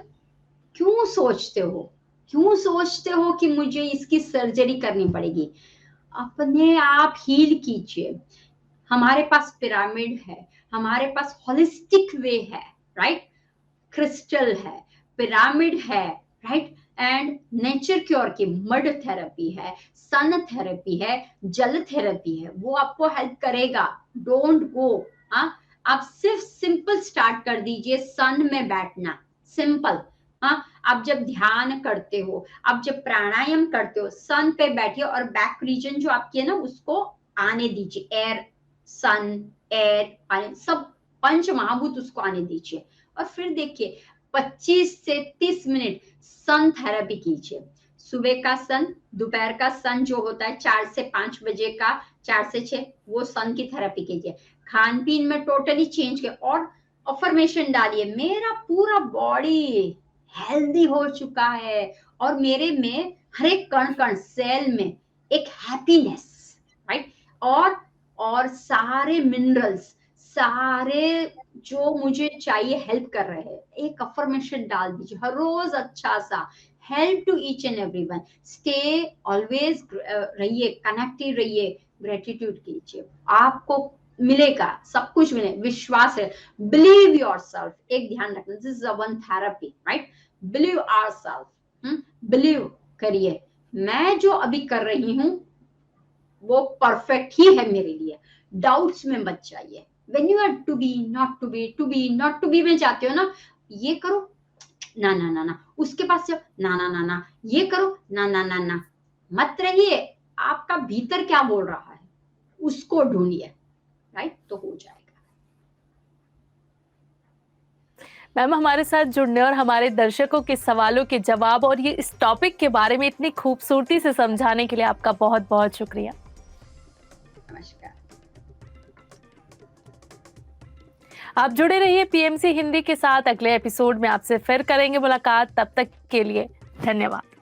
क्यों सोचते हो, क्यों सोचते हो कि मुझे इसकी सर्जरी करनी पड़ेगी, अपने आप हील कीजिए। हमारे पास पिरामिड है, हमारे पास होलिस्टिक वे है, राइट, क्रिस्टल है, पिरामिड है, राइट, एंड नेचर क्योर की मड थेरेपी है, सन थेरेपी है, जल थेरेपी है, वो आपको हेल्प करेगा। डोंट गो, हाँ, आप सिर्फ सिंपल स्टार्ट कर दीजिए, सन में बैठना, सिंपल। हाँ, आप जब ध्यान करते हो, आप जब प्राणायाम करते हो, सन पे बैठिए और बैक रीजन जो आपकी है ना उसको आने दीजिए, एयर, सन, एयर, आने, सब पंच महाभूत उसको आने दीजिए। और फिर देखिए 25 से 30 मिनट सन थेरेपी कीजिए। सुबह का सन, दोपहर का सन जो होता है 4 से 5 बजे का, 4 से 6, वो सन की थेरेपी कीजिए। खान पीन में टोटली चेंज किया और अफर्मेशन डालिए, मेरा पूरा बॉडी हेल्दी हो चुका है और मेरे में हर एक कण कण सेल में एक हैप्पीनेस, राइट, और सारे मिनरल्स, सारे जो मुझे चाहिए हेल्प कर रहे हैं, एक अफर्मेशन डाल दीजिए हर रोज अच्छा सा। Help to each and everyone, stay always रहिए, कनेक्टेड रहिए, ग्रेटिट्यूड कीजिए, आपको मिलेगा, सब कुछ मिले, विश्वास है। बिलीव योरसेल्फ, एक ध्यान रखना, this is one therapy, right? Believe ourselves, believe करिए, मैं जो अभी कर रही हूँ वो परफेक्ट ही है मेरे लिए। डाउट्स में मत जाइए। When you are to be, not to be, to be, not to be में जाते हो ना, ये करो, ना ना ना ना, उसके पास जाओ, ना ना ना ना, ये करो, ना ना ना ना, मत रहिए। आपका भीतर क्या बोल रहा है उसको ढूंढिए, राइट? तो हो जाएगा। मैम, हमारे साथ जुड़ने और हमारे दर्शकों के सवालों के जवाब और ये इस टॉपिक के बारे में इतनी खूबसूरती से समझाने के लिए आपका बहुत बहुत शुक्रिया। नमस्कार। आप जुड़े रहिए पीएमसी हिंदी के साथ। अगले एपिसोड में आपसे फिर करेंगे मुलाकात। तब तक के लिए धन्यवाद।